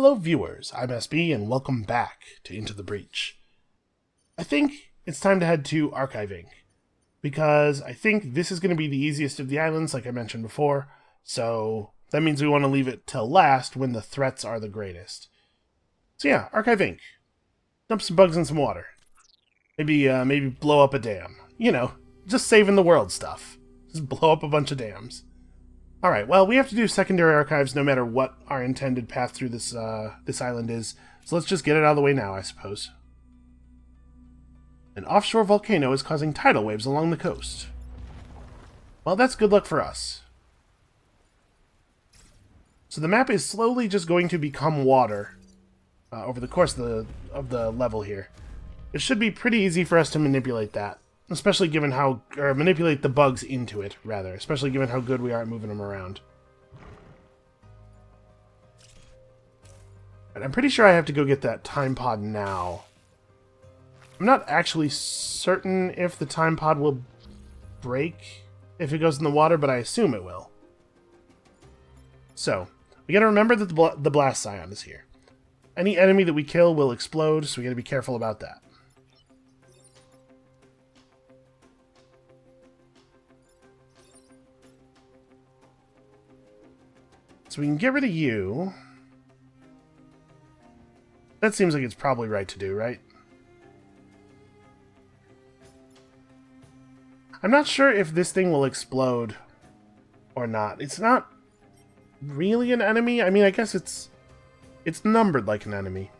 Hello viewers, I'm SB and welcome back to Into the Breach. I think it's time to head to Archiving, because I think this is going to be the easiest of the islands, like I mentioned before, so that means we want to leave it till last when the threats are the greatest. So yeah, Archiving. Dump some bugs in some water. Maybe blow up a dam. You know, just saving the world stuff. Just blow up a bunch of dams. Alright, well, we have to do secondary archives no matter what our intended path through this island is, so let's just get it out of the way now, I suppose. An offshore volcano is causing tidal waves along the coast. Well, that's good luck for us. So the map is slowly just going to become water over the course of the level here. It should be pretty easy for us to manipulate that. Especially given how... or manipulate the bugs into it, rather. Especially given how good we are at moving them around. And I'm pretty sure I have to go get that time pod now. I'm not actually certain if the time pod will break if it goes in the water, but I assume it will. So, we gotta remember that the blast scion is here. Any enemy that we kill will explode, so we gotta be careful about that. So we can get rid of you. That seems like it's probably right to do, right? I'm not sure if this thing will explode or not. It's not really an enemy. I mean, I guess it's numbered like an enemy.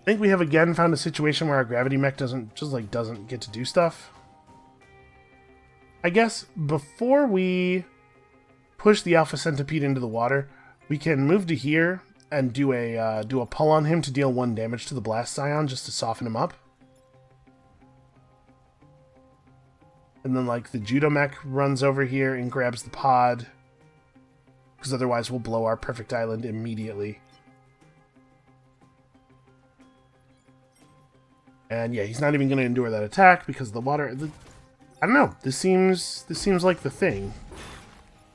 I think we have again found a situation where our gravity mech doesn't get to do stuff. I guess before we push the Alpha Centipede into the water, we can move to here and do a pull on him to deal 1 damage to the Blast Scion just to soften him up. And then like the Judo mech runs over here and grabs the pod, because otherwise we'll blow our perfect island immediately. And yeah, he's not even going to endure that attack because of the water. I don't know. This seems like the thing.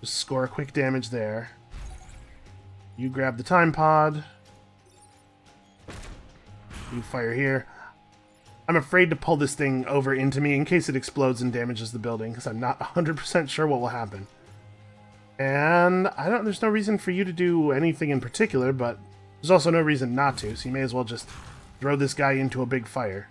Just score a quick damage there. You grab the time pod. You fire here. I'm afraid to pull this thing over into me in case it explodes and damages the building, because I'm not 100% sure what will happen. And there's no reason for you to do anything in particular, but there's also no reason not to, so you may as well just throw this guy into a big fire.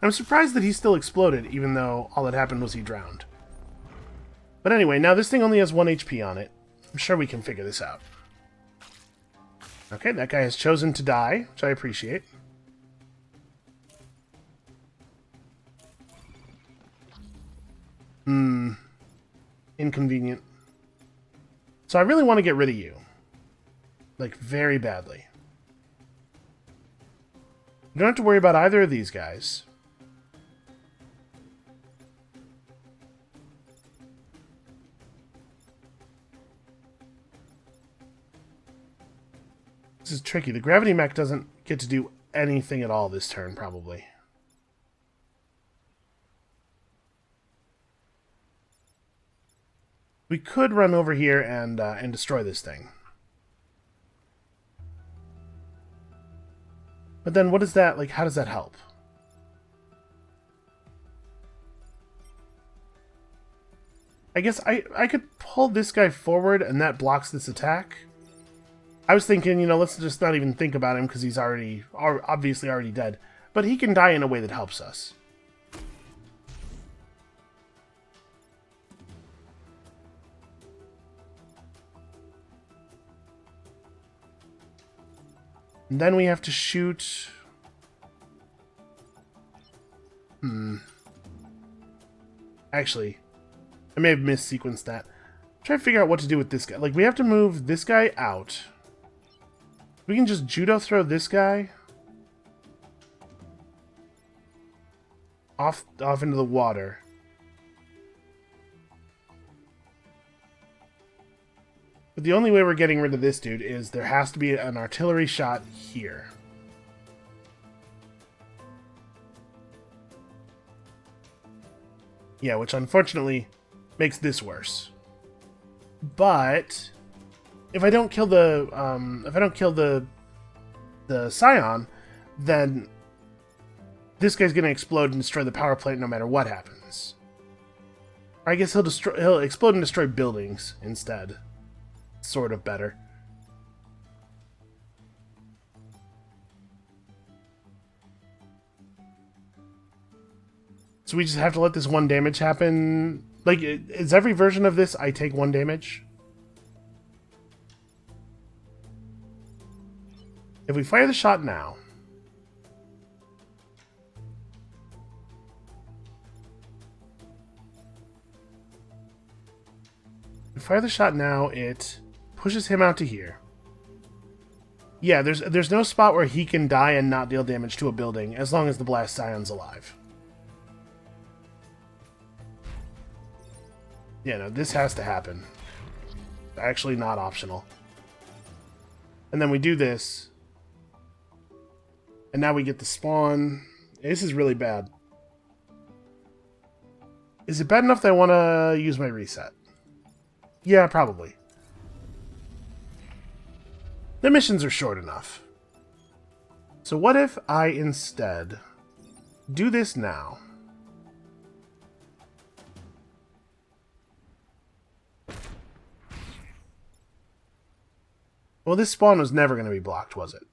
I'm surprised that he still exploded, even though all that happened was he drowned. But anyway, now this thing only has 1 HP on it. I'm sure we can figure this out. Okay, that guy has chosen to die, which I appreciate. Inconvenient. So I really want to get rid of you. Like, very badly. You don't have to worry about either of these guys. This is tricky. The gravity mech doesn't get to do anything at all this turn, probably. We could run over here and destroy this thing. But then what is that, like, how does that help? I guess I could pull this guy forward and that blocks this attack. I was thinking, you know, let's just not even think about him because he's obviously already dead. But he can die in a way that helps us. And then we have to shoot... Actually, I may have missequenced that. Try to figure out what to do with this guy. Like, we have to move this guy out. We can just judo throw this guy off into the water. But the only way we're getting rid of this dude is there has to be an artillery shot here. Yeah, which unfortunately makes this worse. But if I don't kill the Scion, then this guy's gonna explode and destroy the power plant no matter what happens. Or I guess he'll explode and destroy buildings instead. Sort of better. So we just have to let this 1 damage happen. Like, is every version of this I take 1 damage? If we fire the shot now... Fire the shot now, it pushes him out to here. Yeah, there's no spot where he can die and not deal damage to a building, as long as the Blast Scion's alive. Yeah, no, this has to happen. Actually not optional. And then we do this. And now we get the spawn. This is really bad. Is it bad enough that I want to use my reset? Yeah, probably. The missions are short enough. So what if I instead do this now? Well, this spawn was never going to be blocked, was it?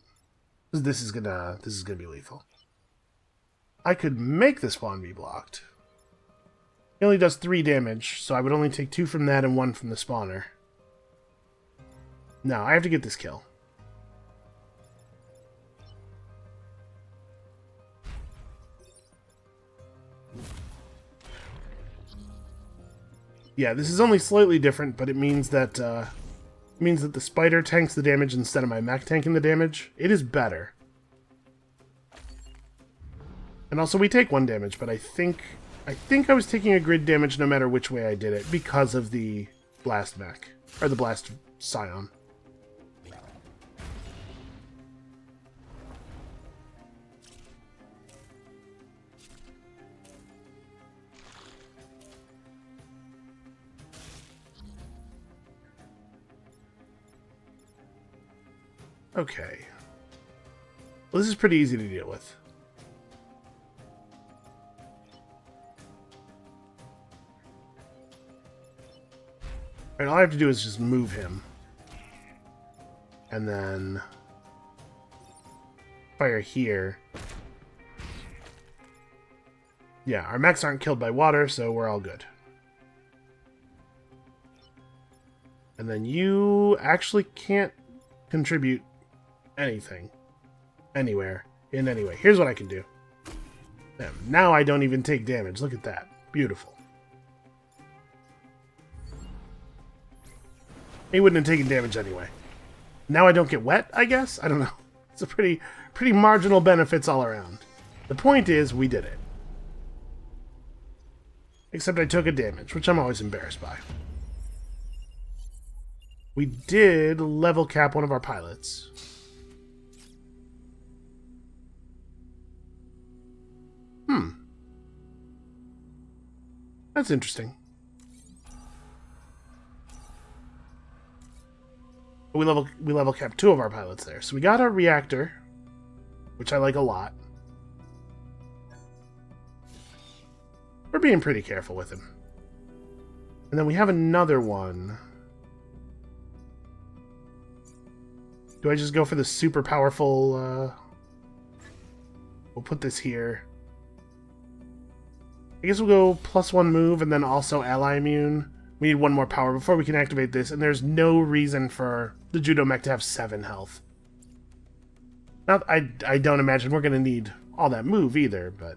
This is gonna be lethal. I could make the spawn be blocked. He only does 3 damage, so I would only take 2 from that and 1 from the spawner. No, I have to get this kill. Yeah, this is only slightly different, but it means that the spider tanks the damage instead of my mech tanking the damage. It is better. And also we take 1 damage, but I think I was taking a grid damage no matter which way I did it because of the blast mech, or the blast scion. Okay. Well, this is pretty easy to deal with. Alright, all I have to do is just move him. And then fire here. Yeah, our mechs aren't killed by water, so we're all good. And then you actually can't contribute anything. Anywhere. In any way. Here's what I can do. Now I don't even take damage. Look at that. Beautiful. He wouldn't have taken damage anyway. Now I don't get wet, I guess? I don't know. It's a pretty marginal benefits all around. The point is, we did it. Except I took a damage, which I'm always embarrassed by. We did level cap one of our pilots. That's interesting. We level capped 2 of our pilots there. So we got a reactor, which I like a lot. We're being pretty careful with him. And then we have another one. Do I just go for the super powerful... We'll put this here. I guess we'll go +1 move and then also ally immune. We need 1 more power before we can activate this, and there's no reason for the Judo Mech to have 7 health. Now, I don't imagine we're going to need all that move either, but...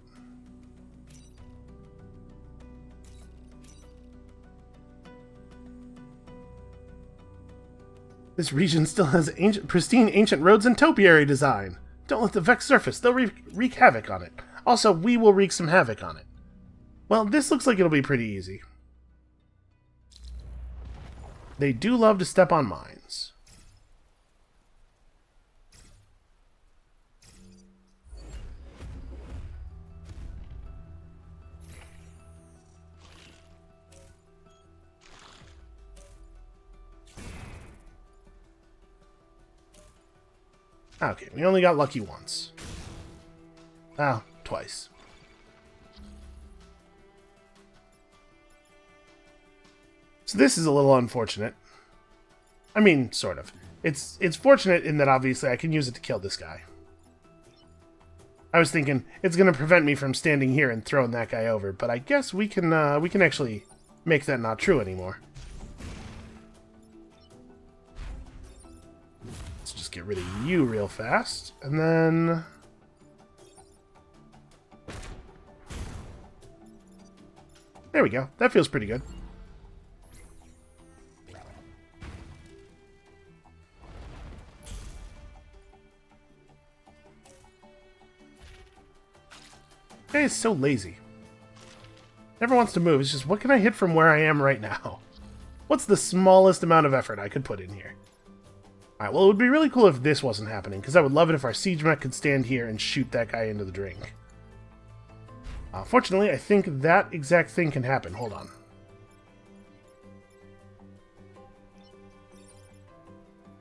This region still has pristine ancient roads and topiary design. Don't let the Vex surface, they'll wreak havoc on it. Also, we will wreak some havoc on it. Well, this looks like it'll be pretty easy. They do love to step on mines. Okay, we only got lucky once. Oh, twice. So this is a little unfortunate. I mean, sort of. It's fortunate in that obviously I can use it to kill this guy. I was thinking it's going to prevent me from standing here and throwing that guy over, but I guess we can actually make that not true anymore. Let's just get rid of you real fast, and then there we go. That feels pretty good. This guy is so lazy. Never wants to move. It's just, what can I hit from where I am right now? What's the smallest amount of effort I could put in here? Alright, well, it would be really cool if this wasn't happening, because I would love it if our siege mech could stand here and shoot that guy into the drink. Fortunately, I think that exact thing can happen. Hold on.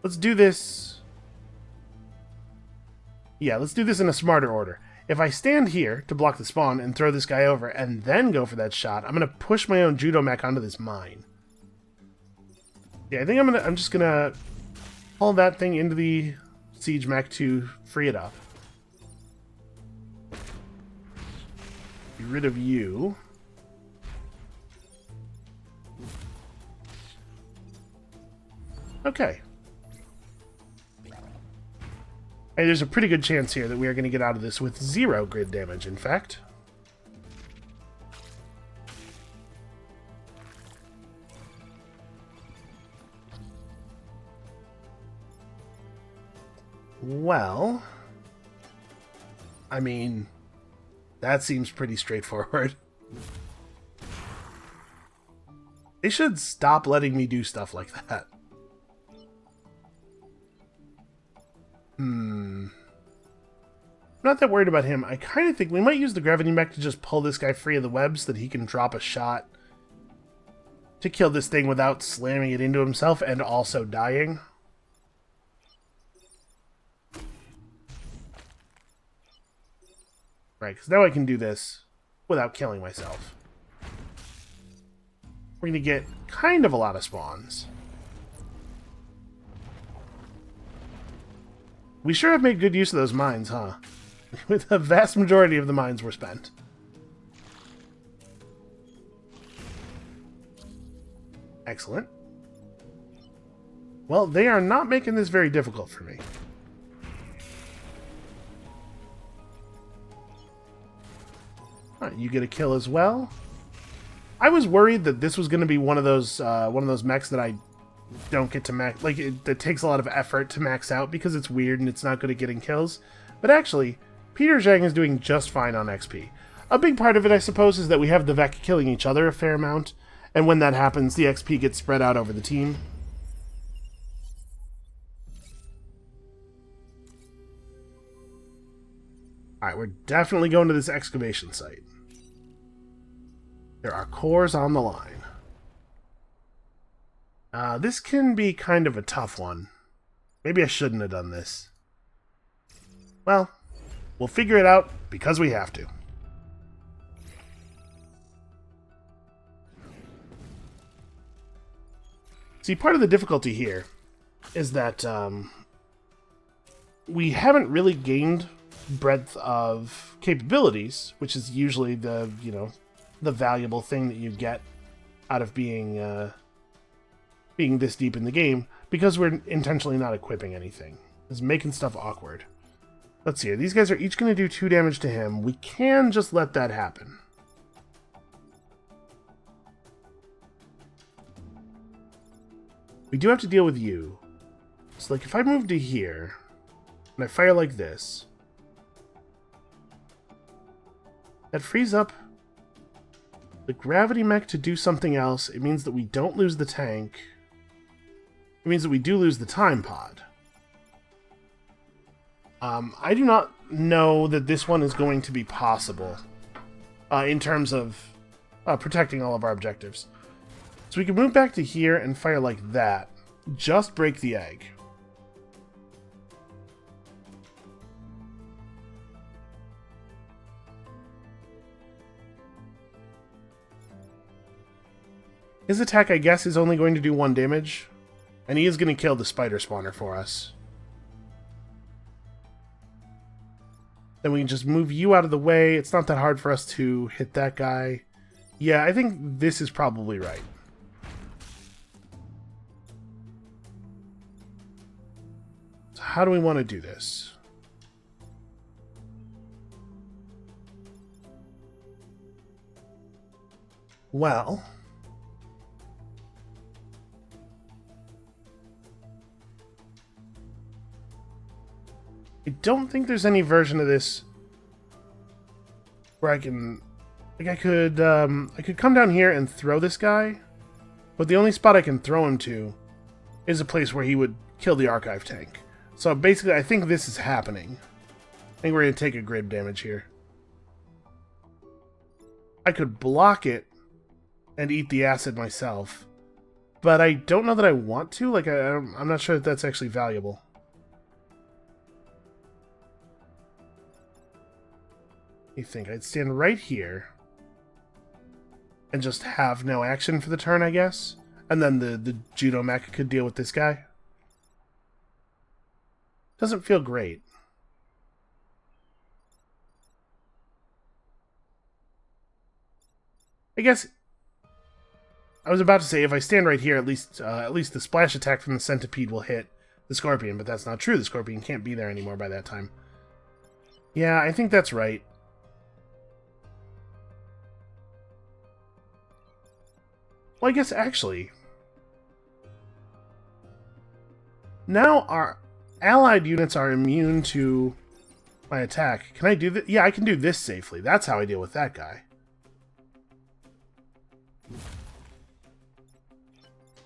Let's do this. Yeah, let's do this in a smarter order. If I stand here to block the spawn and throw this guy over and then go for that shot, I'm going to push my own judo mech onto this mine. Yeah, I think I'm just going to haul that thing into the siege mech to free it up. Get rid of you. Okay. Hey, there's a pretty good chance here that we are going to get out of this with 0 grid damage, in fact. Well, I mean, that seems pretty straightforward. They should stop letting me do stuff like that. I'm not that worried about him. I kind of think we might use the gravity mech to just pull this guy free of the web so that he can drop a shot to kill this thing without slamming it into himself and also dying. Right, because now I can do this without killing myself. We're going to get kind of a lot of spawns. We sure have made good use of those mines, huh? With the vast majority of the mines were spent. Excellent. Well, they are not making this very difficult for me. Alright, you get a kill as well. I was worried that this was going to be one of those mechs that I don't get to max, like it takes a lot of effort to max out because it's weird and it's not good at getting kills. But actually, Peter Zhang is doing just fine on XP. A big part of it, I suppose, is that we have the Vec killing each other a fair amount, and when that happens, the XP gets spread out over the team. Alright, we're definitely going to this excavation site. There are cores on the line. This can be kind of a tough one. Maybe I shouldn't have done this. Well, we'll figure it out because we have to. See, part of the difficulty here is that we haven't really gained breadth of capabilities, which is usually the, the valuable thing that you get out of being this deep in the game, because we're intentionally not equipping anything. It's making stuff awkward. Let's see, these guys are each going to do 2 damage to him. We can just let that happen. We do have to deal with you. So, like, if I move to here, and I fire like this, that frees up the gravity mech to do something else. It means that we don't lose the tank. It means that we do lose the time pod. I do not know that this one is going to be possible in terms of protecting all of our objectives. So we can move back to here and fire like that. Just break the egg. His attack, I guess, is only going to do 1 damage. And he is going to kill the spider spawner for us. Then we can just move you out of the way. It's not that hard for us to hit that guy. Yeah, I think this is probably right. So how do we want to do this? Well, I don't think there's any version of this where I can, like, I could come down here and throw this guy, but the only spot I can throw him to is a place where he would kill the archive tank. So basically, I think this is happening. I think we're going to take a grid damage here. I could block it and eat the acid myself, but I don't know that I want to. Like, I'm not sure that that's actually valuable. You think I'd stand right here and just have no action for the turn, I guess? And then the judo mech could deal with this guy? Doesn't feel great. I guess I was about to say if I stand right here, at least the splash attack from the centipede will hit the scorpion, but that's not true. The scorpion can't be there anymore by that time. Yeah, I think that's right. Well, I guess actually, now our allied units are immune to my attack. Can I do that? Yeah, I can do this safely. That's how I deal with that guy.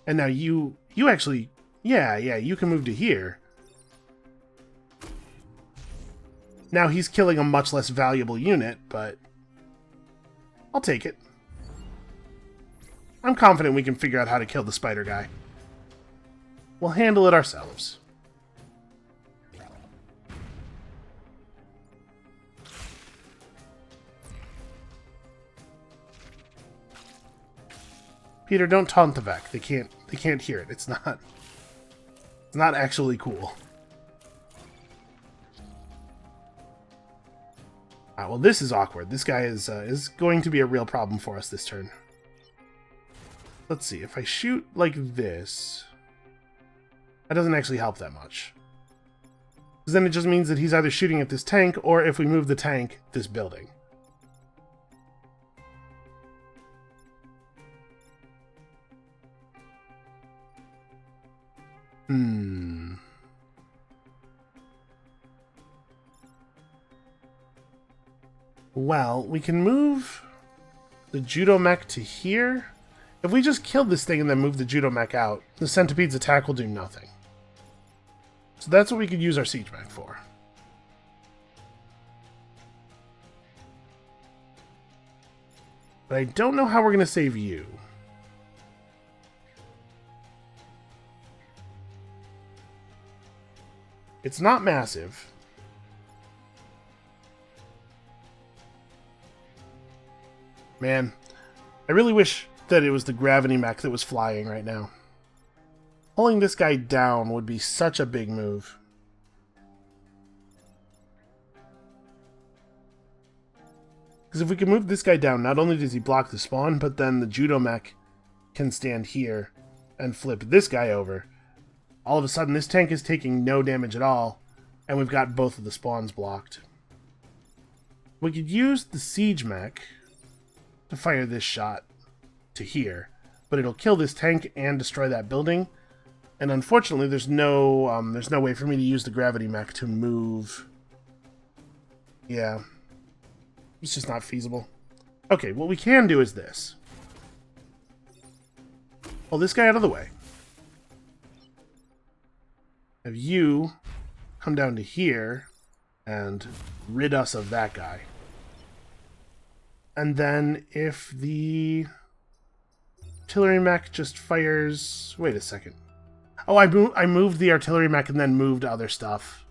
And now you actually, yeah, you can move to here. Now he's killing a much less valuable unit, but I'll take it. I'm confident we can figure out how to kill the spider guy. We'll handle it ourselves. Peter, don't taunt the Vec. They can't hear it. It's not actually cool. Well, this is awkward. This guy is going to be a real problem for us this turn. Let's see, if I shoot like this, that doesn't actually help that much. Because then it just means that he's either shooting at this tank, or if we move the tank, this building. Well, we can move the judo mech to here. If we just kill this thing and then move the judo mech out, the centipede's attack will do nothing. So that's what we could use our siege mech for. But I don't know how we're going to save you. It's not massive. Man, I really wish that it was the gravity mech that was flying right now. Pulling this guy down would be such a big move. Because if we can move this guy down, not only does he block the spawn, but then the judo mech can stand here and flip this guy over. All of a sudden, this tank is taking no damage at all, and we've got both of the spawns blocked. We could use the siege mech to fire this shot to here, but it'll kill this tank and destroy that building. And unfortunately, there's no way for me to use the gravity mech to move. Yeah, it's just not feasible. Okay, what we can do is this. Pull this guy out of the way. have you come down to here and rid us of that guy. And then if the artillery mech just fires... Wait a second. Oh, I moved the artillery mech and then moved other stuff.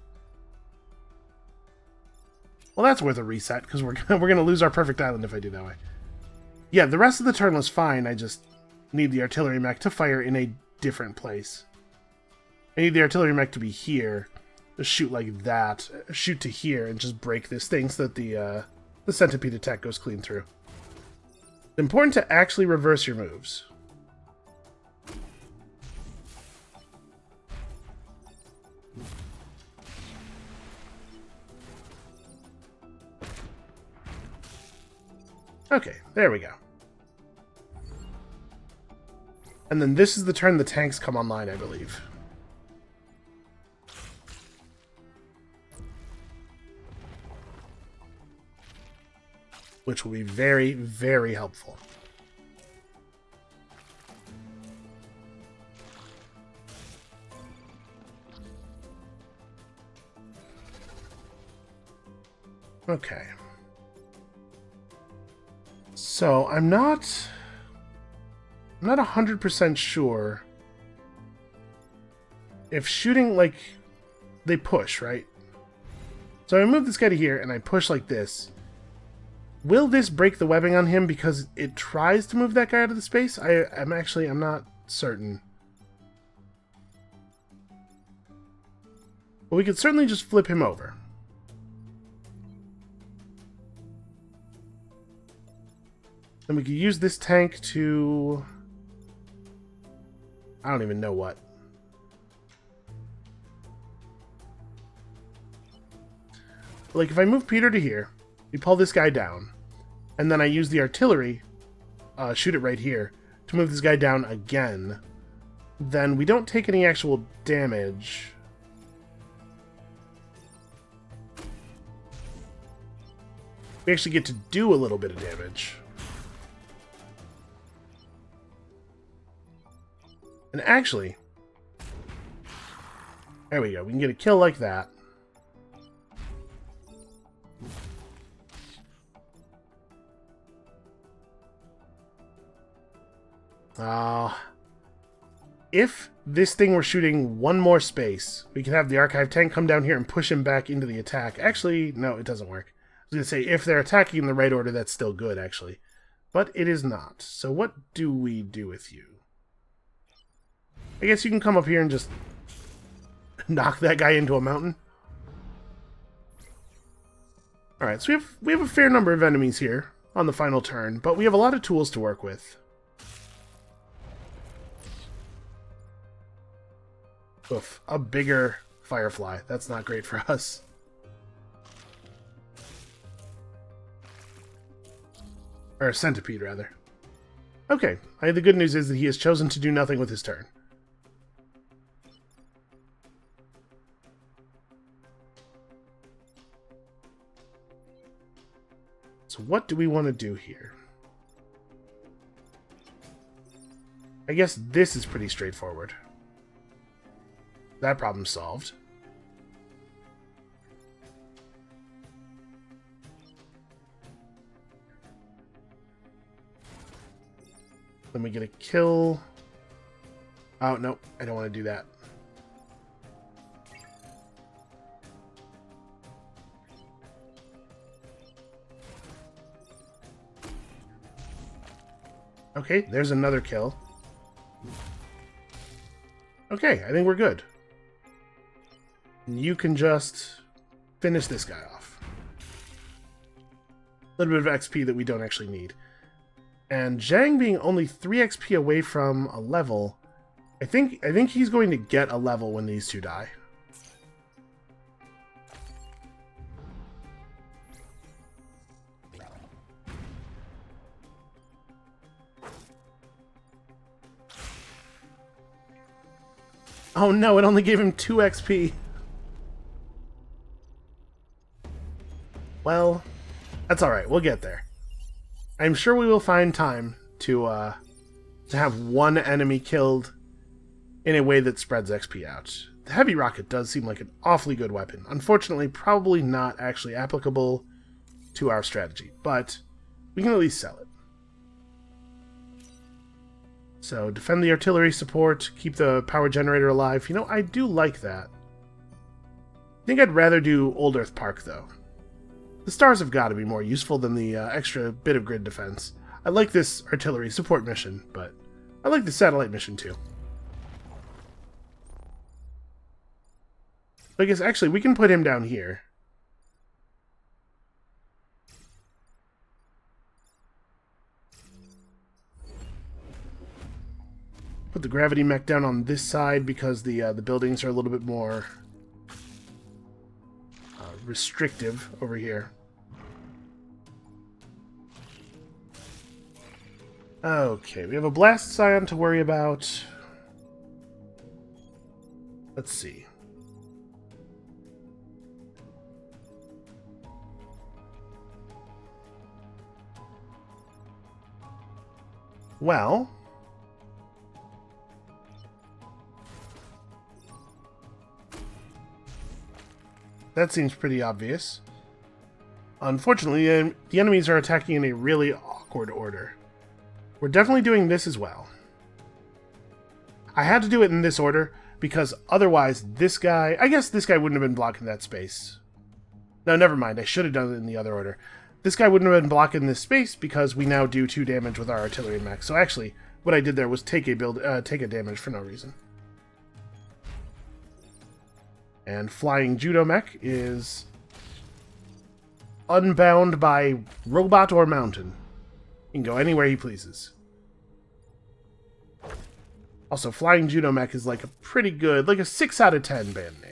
Well, that's worth a reset, because we're gonna lose our perfect island if I do that way. Yeah, the rest of the turn was fine. I just need the artillery mech to fire in a different place. I need the artillery mech to be here. Just shoot like that. Shoot to here and just break this thing so that the centipede attack goes clean through. It's important to actually reverse your moves. Okay, there we go. And then this is the turn the tanks come online, I believe. Which will be very, very helpful. Okay. So, I'm not 100% sure if shooting, like, they push, right? So I move this guy to here, and I push like this. Will this break the webbing on him because it tries to move that guy out of the space? I'm not certain. But we could certainly just flip him over. Then we could use this tank to... I don't even know what. Like, if I move Peter to here, we pull this guy down, and then I use the artillery, shoot it right here, to move this guy down again, then we don't take any actual damage. We actually get to do a little bit of damage. And actually, there we go. We can get a kill like that. If this thing were shooting one more space, we could have the archive tank come down here and push him back into the attack. Actually, no, it doesn't work. I was going to say, if they're attacking in the right order, that's still good, actually. But it is not. So what do we do with you? I guess you can come up here and just knock that guy into a mountain. Alright, so we have a fair number of enemies here on the final turn, but we have a lot of tools to work with. Oof, a bigger firefly. That's not great for us. Or a centipede, rather. Okay, the good news is that he has chosen to do nothing with his turn. So what do we want to do here? I guess this is pretty straightforward. That problem's solved. Then we get a kill. Oh, no, I don't want to do that. Okay, there's another kill. Okay, I think we're good. You can just finish this guy off. A little bit of XP that we don't actually need. And Zhang being only 3 XP away from a level, I think he's going to get a level when these two die. Oh no, it only gave him 2 XP. Well, that's alright, we'll get there. I'm sure we will find time to have one enemy killed in a way that spreads XP out. the heavy rocket does seem like an awfully good weapon. Unfortunately, probably not actually applicable to our strategy, but we can at least sell it. So, defend the artillery support, keep the power generator alive. You know, I do like that. I think I'd rather do Old Earth Park, though. The stars have got to be more useful than the extra bit of grid defense. I like this artillery support mission, but I like the satellite mission, too. I guess, actually, we can put him down here. Put the gravity mech down on this side because the buildings are a little bit more restrictive over here. Okay, we have a blast scion to worry about. Let's see. Well, that seems pretty obvious. Unfortunately, the enemies are attacking in a really awkward order. We're definitely doing this as well. I had to do it in this order because otherwise this guy... I guess this guy wouldn't have been blocking that space. No, never mind. I should have done it in the other order. This guy wouldn't have been blocking this space because we now do 2 damage with our artillery mech. So actually, what I did there was take a damage for no reason. And Flying Judo Mech is unbound by robot or mountain. He can go anywhere he pleases. Also, Flying Judo Mech is like a pretty good, like a 6 out of 10 band name.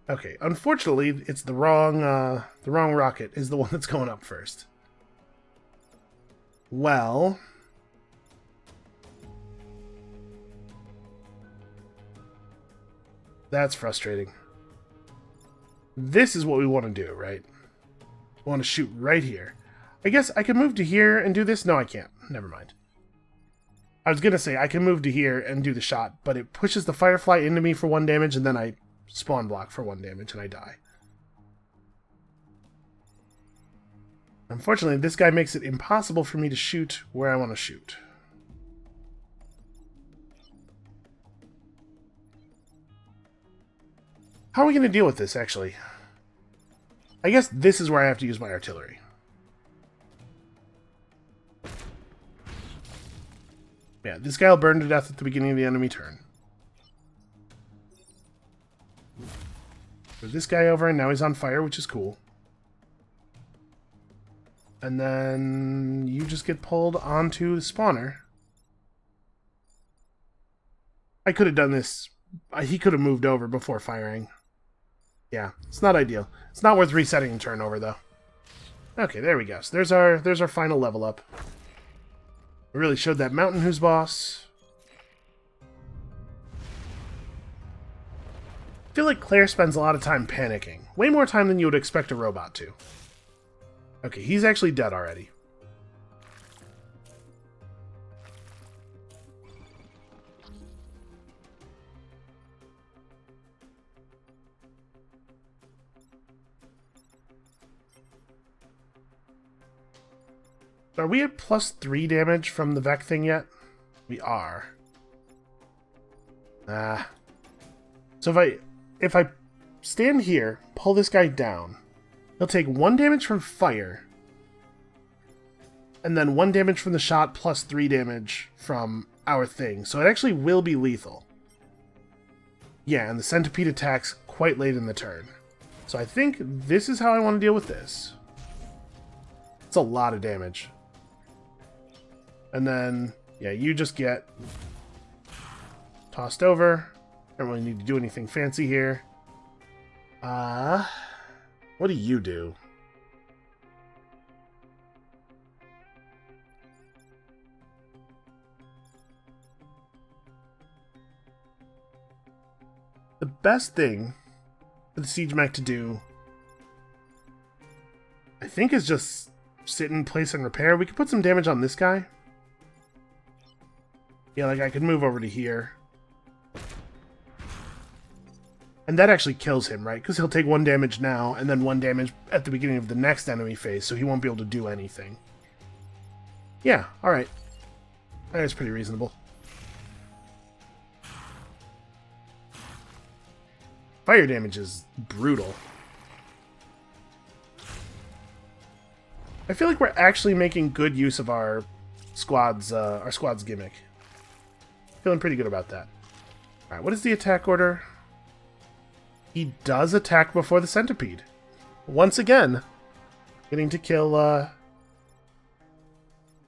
Okay, unfortunately, it's the wrong rocket is the one that's going up first. Well, that's frustrating. This is what we want to do, right? We want to shoot right here. I guess I can move to here and do this. No, I can't. Never mind. I was gonna say I can move to here and do the shot, but it pushes the Firefly into me for 1 damage, and then I spawn block for 1 damage and I die. Unfortunately, this guy makes it impossible for me to shoot where I want to shoot. How are we going to deal with this, actually? I guess this is where I have to use my artillery. Yeah, this guy will burn to death at the beginning of the enemy turn. Move this guy over, and now he's on fire, which is cool. And then you just get pulled onto the spawner. I could have done this. He could have moved over before firing. Yeah, it's not ideal. It's not worth resetting the turnover, though. Okay, there we go. So there's our final level up. We really showed that mountain who's boss. I feel like Claire spends a lot of time panicking. Way more time than you would expect a robot to. Okay, he's actually dead already. Are we at +3 damage from the Vec thing yet? We are. So if I stand here, pull this guy down, he'll take 1 damage from fire, and then 1 damage from the shot plus 3 damage from our thing. So it actually will be lethal. Yeah, and the centipede attacks quite late in the turn. So I think this is how I want to deal with this. It's a lot of damage. And then, yeah, you just get tossed over. Don't really need to do anything fancy here. What do you do? The best thing for the siege mech to do, I think, is just sit in place and repair. We could put some damage on this guy. Yeah, like I could move over to here. And that actually kills him, right? Because he'll take 1 damage now, and then 1 damage at the beginning of the next enemy phase, so he won't be able to do anything. Yeah, alright. That's pretty reasonable. Fire damage is brutal. I feel like we're actually making good use of our squad's gimmick. Feeling pretty good about that. Alright, what is the attack order? He does attack before the centipede. Once again, getting to kill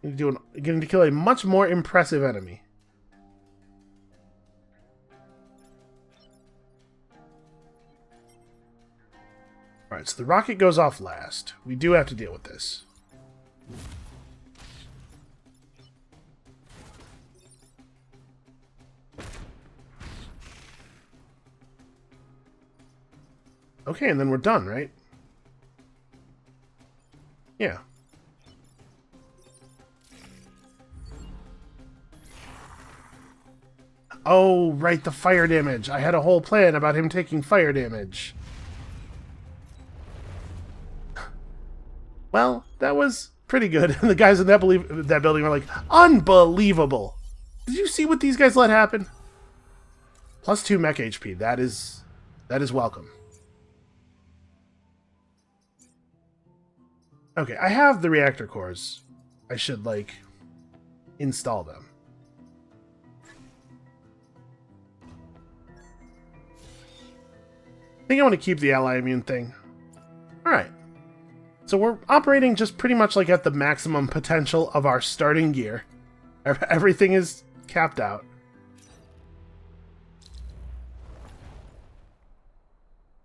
getting to kill a much more impressive enemy. Alright, so the rocket goes off last. We do have to deal with this. Okay, and then we're done, right? Yeah. Oh, right, the fire damage. I had a whole plan about him taking fire damage. Well, that was pretty good. The guys in that building were like, unbelievable! Did you see what these guys let happen? +2 mech HP. That is welcome. Okay, I have the reactor cores. I should, like, install them. I think I want to keep the ally immune thing. Alright. So we're operating just pretty much like at the maximum potential of our starting gear. Everything is capped out.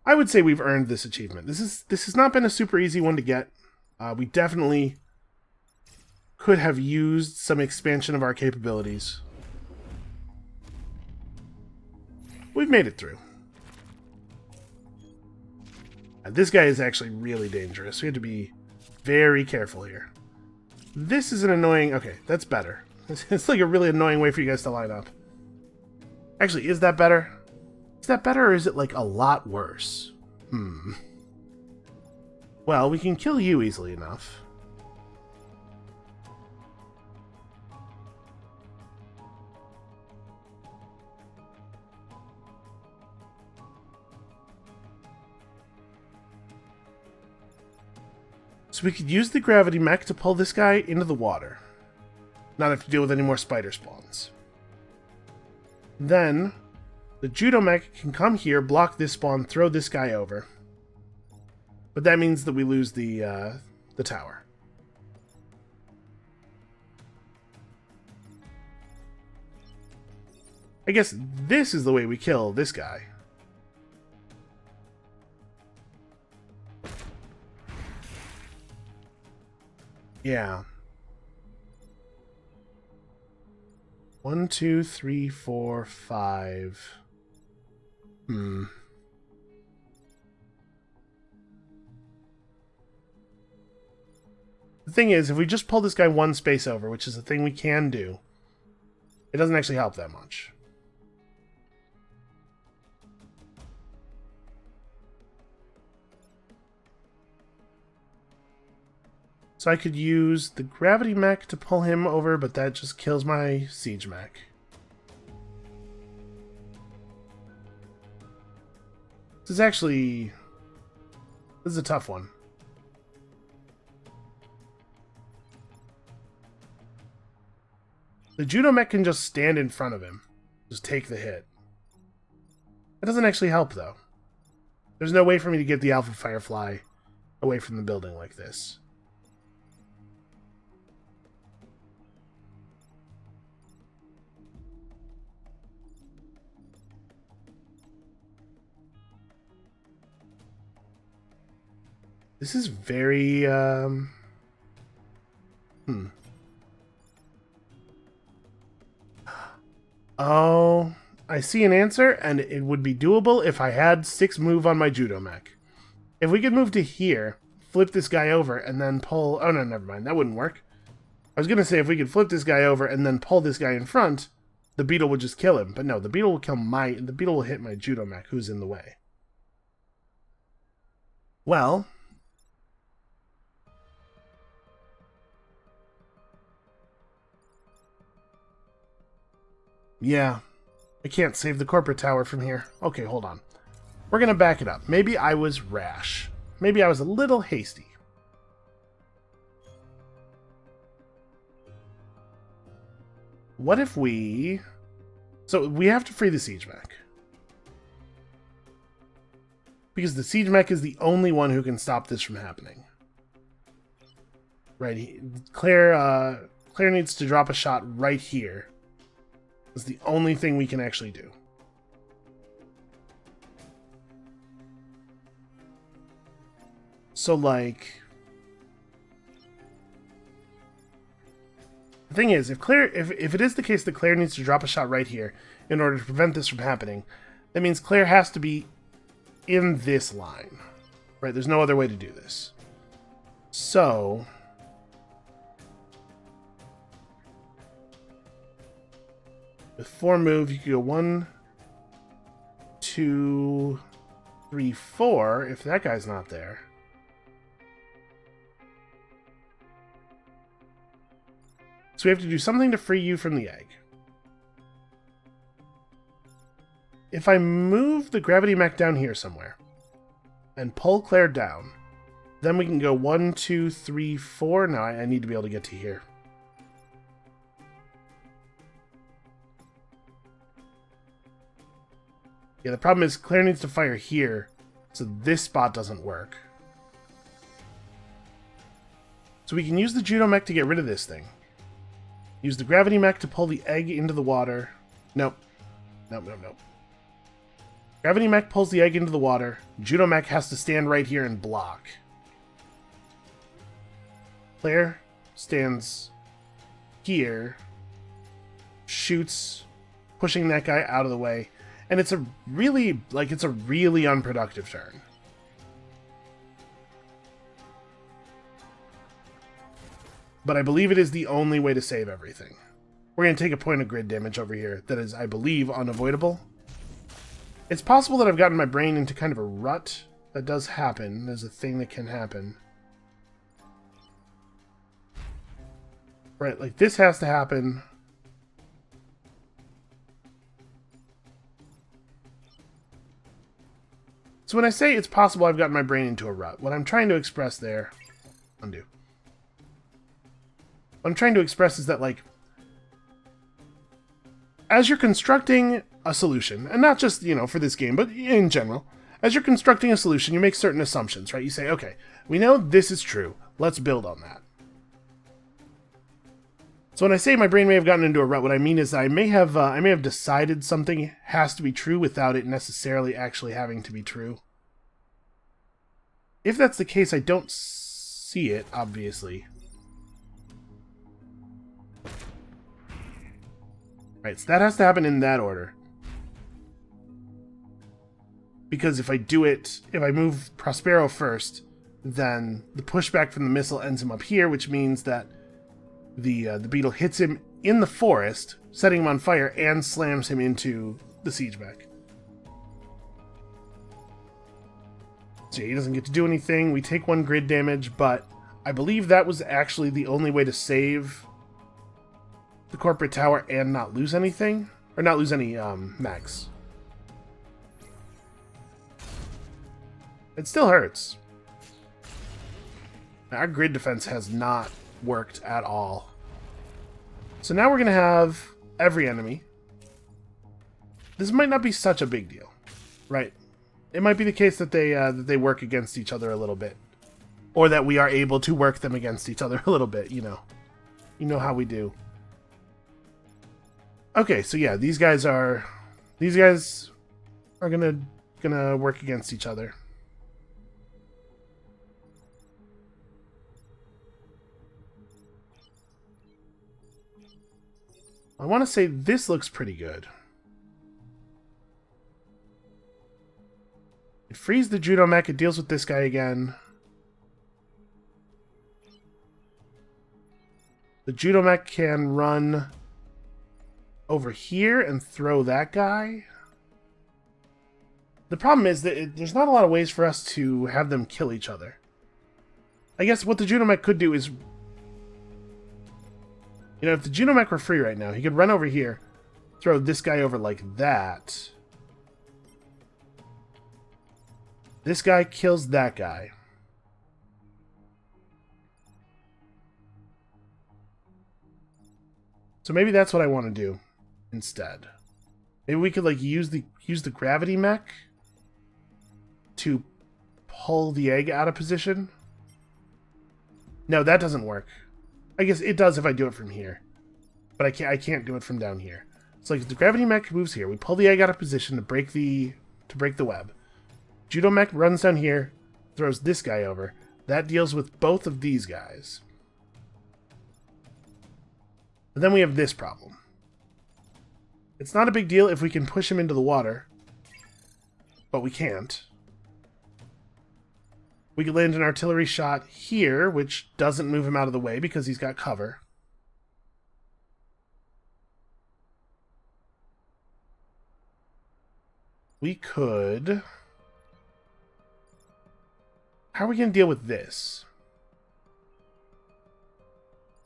I would say we've earned this achievement. This has not been a super easy one to get. We definitely could have used some expansion of our capabilities. We've made it through. This guy is actually really dangerous. We have to be very careful here. This is an annoying... Okay, that's better. It's like a really annoying way for you guys to line up. Actually, is that better? Is that better, or is it, like, a lot worse? Well, we can kill you easily enough. So we could use the gravity mech to pull this guy into the water. Not have to deal with any more spider spawns. Then, the judo mech can come here, block this spawn, throw this guy over. But that means that we lose the tower. I guess this is the way we kill this guy. Yeah. 1, 2, 3, 4, 5. The thing is, if we just pull this guy 1 space over, which is a thing we can do, it doesn't actually help that much. So I could use the gravity mech to pull him over, but that just kills my siege mech. This is a tough one. The judo mech can just stand in front of him. Just take the hit. That doesn't actually help, though. There's no way for me to get the Alpha Firefly away from the building like this. This is very, Oh, I see an answer, and it would be doable if I had 6 move on my judo mech. If we could move to here, flip this guy over, and then pull... Oh, no, never mind. That wouldn't work. I was going to say if we could flip this guy over and then pull this guy in front, the beetle would just kill him. But no, the beetle will kill the beetle will hit my judo mech, who's in the way. Well... Yeah, I can't save the corporate tower from here. Okay, hold on. We're going to back it up. Maybe I was rash. Maybe I was a little hasty. What if we... So we have to free the siege mech. Because the siege mech is the only one who can stop this from happening. Right, Claire needs to drop a shot right here. It's the only thing we can actually do. So, like... The thing is, if it is the case that Claire needs to drop a shot right here in order to prevent this from happening, that means Claire has to be in this line. Right? There's no other way to do this. So... With 4 move, you could go 1, 2, 3, 4, if that guy's not there. So we have to do something to free you from the egg. If I move the gravity mech down here somewhere, and pull Claire down, then we can go 1, 2, 3, 4. Now I need to be able to get to here. Yeah, the problem is Claire needs to fire here, so this spot doesn't work. So we can use the judo mech to get rid of this thing. Use the gravity mech to pull the egg into the water. Nope. Nope, nope, nope. Gravity mech pulls the egg into the water. Judo mech has to stand right here and block. Claire stands here, shoots, pushing that guy out of the way. And it's a really unproductive turn. But I believe it is the only way to save everything. We're going to take a point of grid damage over here that is, I believe, unavoidable. It's possible that I've gotten my brain into kind of a rut. That does happen. There's a thing that can happen. Right, like this has to happen. So when I say it's possible I've gotten my brain into a rut, what I'm trying to express there... Undo. What I'm trying to express is that, like, as you're constructing a solution, and not just, you know, for this game, but in general, as you're constructing a solution, you make certain assumptions, right? You say, okay, we know this is true. Let's build on that. So when I say my brain may have gotten into a rut, what I mean is that I may have decided something has to be true without it necessarily actually having to be true. If that's the case, I don't see it, obviously. Right, so that has to happen in that order. Because if I move Prospero first, then the pushback from the missile ends him up here, which means that the beetle hits him in the forest, setting him on fire, and slams him into the siege mech. So yeah, he doesn't get to do anything. We take 1 grid damage, but I believe that was actually the only way to save the corporate tower and not lose anything. Or not lose any mechs. It still hurts. Our grid defense has not worked at all. So now we're going to have every enemy. This might not be such a big deal, right? It might be the case that they work against each other a little bit, or that we are able to work them against each other a little bit. You know how we do. Okay, so yeah, these guys are gonna work against each other. I want to say this looks pretty good. It frees the judo mech. It deals with this guy again. The judo mech can run over here and throw that guy. The problem is that there's not a lot of ways for us to have them kill each other. I guess what the judo mech could do is... You know, if the judo mech were free right now, he could run over here, throw this guy over like that. This guy kills that guy. So maybe that's what I want to do instead. Maybe we could like use the gravity mech to pull the egg out of position. No, that doesn't work. I guess it does if I do it from here, but I can't do it from down here. It's like if the gravity mech moves here, we pull the egg out of position to break the web. Judo mech runs down here, throws this guy over. That deals with both of these guys. But then we have this problem. It's not a big deal if we can push him into the water, but we can't. We could land an artillery shot here, which doesn't move him out of the way because he's got cover. We could... How are we going to deal with this?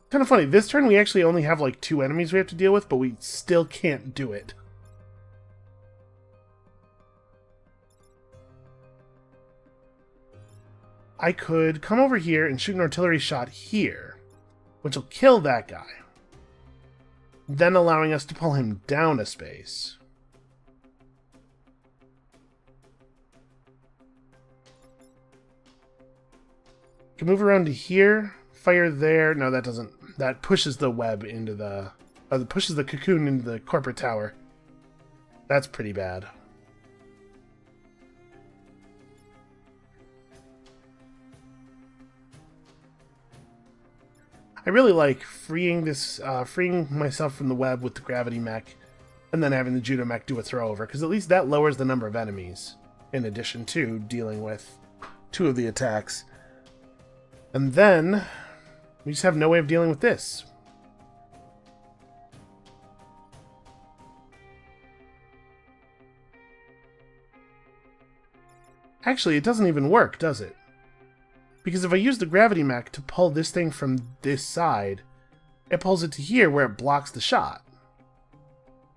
Kind of funny. This turn we actually only have like 2 enemies we have to deal with, but we still can't do it. I could come over here and shoot an artillery shot here, which will kill that guy, then allowing us to pull him down a space. Can move around to here, fire there. No, that doesn't. That pushes the web into the... pushes the cocoon into the corporate tower. That's pretty bad. I really like freeing myself from the web with the gravity mech, and then having the judo mech do a throw over, because at least that lowers the number of enemies, in addition to dealing with 2 of the attacks. And then we just have no way of dealing with this. Actually, it doesn't even work, does it? Because if I use the gravity mech to pull this thing from this side, it pulls it to here where it blocks the shot.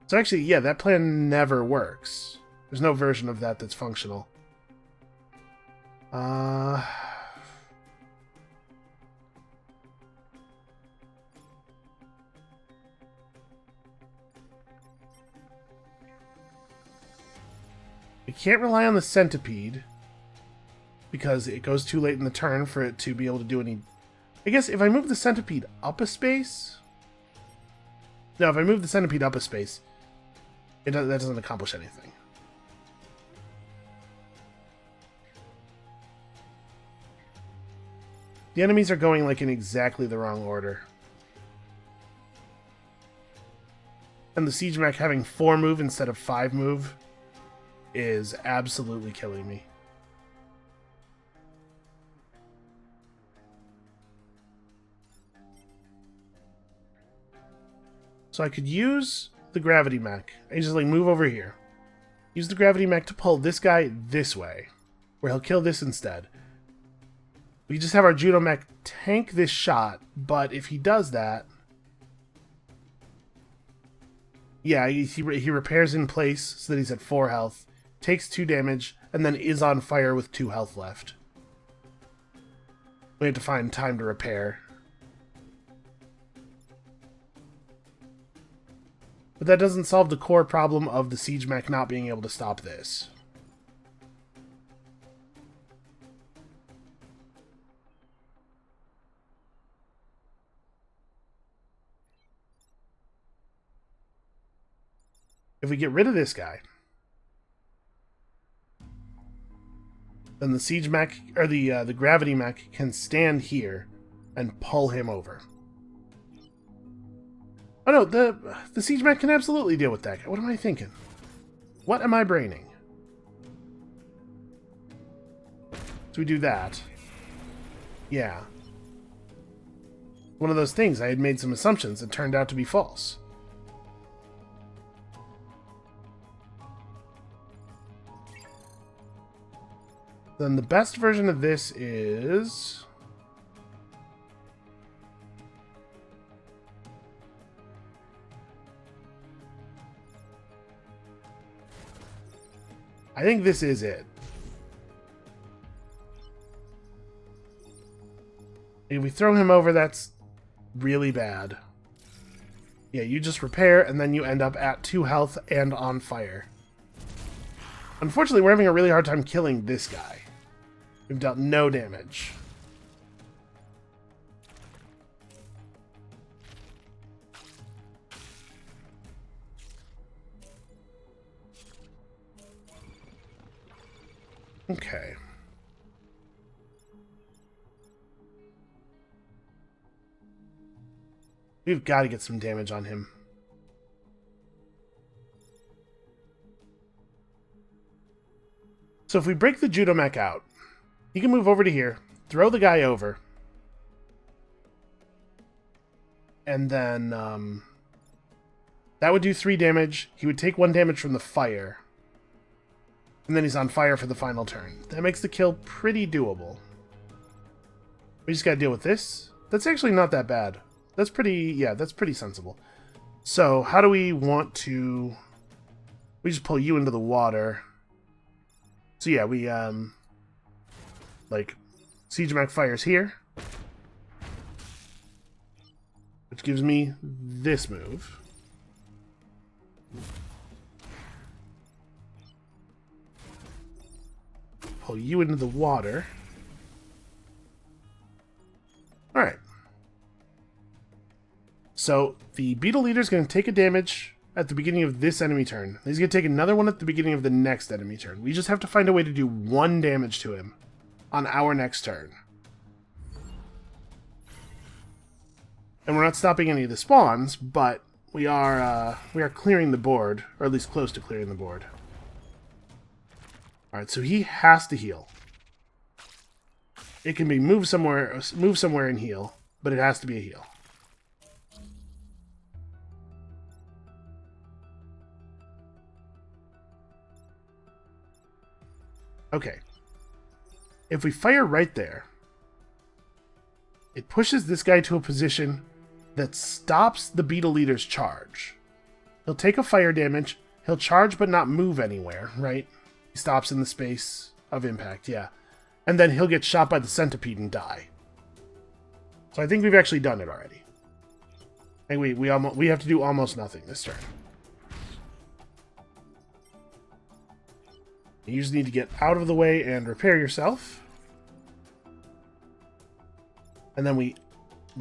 So actually, yeah, that plan never works. There's no version of that that's functional. We can't rely on the centipede, because it goes too late in the turn for it to be able to do any... I guess if I move the centipede up a space... No, if I move the centipede up a space, that doesn't accomplish anything. The enemies are going like in exactly the wrong order. And the siege mech having 4 move instead of 5 move is absolutely killing me. So I could use the gravity mech. I just like move over here. Use the gravity mech to pull this guy this way, where he'll kill this instead. We just have our judo mech tank this shot, but if he does that... Yeah, he repairs in place so that he's at 4 health, takes 2 damage, and then is on fire with 2 health left. We have to find time to repair. But that doesn't solve the core problem of the siege mech not being able to stop this. If we get rid of this guy, then the siege mech, or the gravity mech, can stand here and pull him over. Oh no, the siege mech can absolutely deal with that guy. What am I thinking? What am I braining? So we do that. Yeah. One of those things, I had made some assumptions that turned out to be false. Then the best version of this is... I think this is it. If we throw him over, that's really bad. Yeah, you just repair, and then you end up at 2 health and on fire. Unfortunately, we're having a really hard time killing this guy. We've dealt no damage. Okay. We've got to get some damage on him. So if we break the judo mech out, he can move over to here, throw the guy over, and then that would do 3 damage. He would take 1 damage from the fire, and then he's on fire for the final turn. That makes the kill pretty doable. We just gotta deal with this. That's actually not that bad. That's pretty, yeah, that's pretty sensible. So, how do we want to... We just pull you into the water. So yeah, we, like, Siege Mech fires here. Which gives me this move. Pull you into the water. Alright. So, the Beetle Leader is going to take a damage at the beginning of this enemy turn. He's going to take another one at the beginning of the next enemy turn. We just have to find a way to do 1 damage to him on our next turn. And we're not stopping any of the spawns, but we are clearing the board, or at least close to clearing the board. Alright, so he has to heal. It can be move somewhere and heal, but it has to be a heal. Okay. If we fire right there, it pushes this guy to a position that stops the Beetle Leader's charge. He'll take a fire damage, he'll charge but not move anywhere, right? He stops in the space of impact, yeah. And then he'll get shot by the centipede and die. So I think we've actually done it already. And we have to do almost nothing this turn. You just need to get out of the way and repair yourself. And then we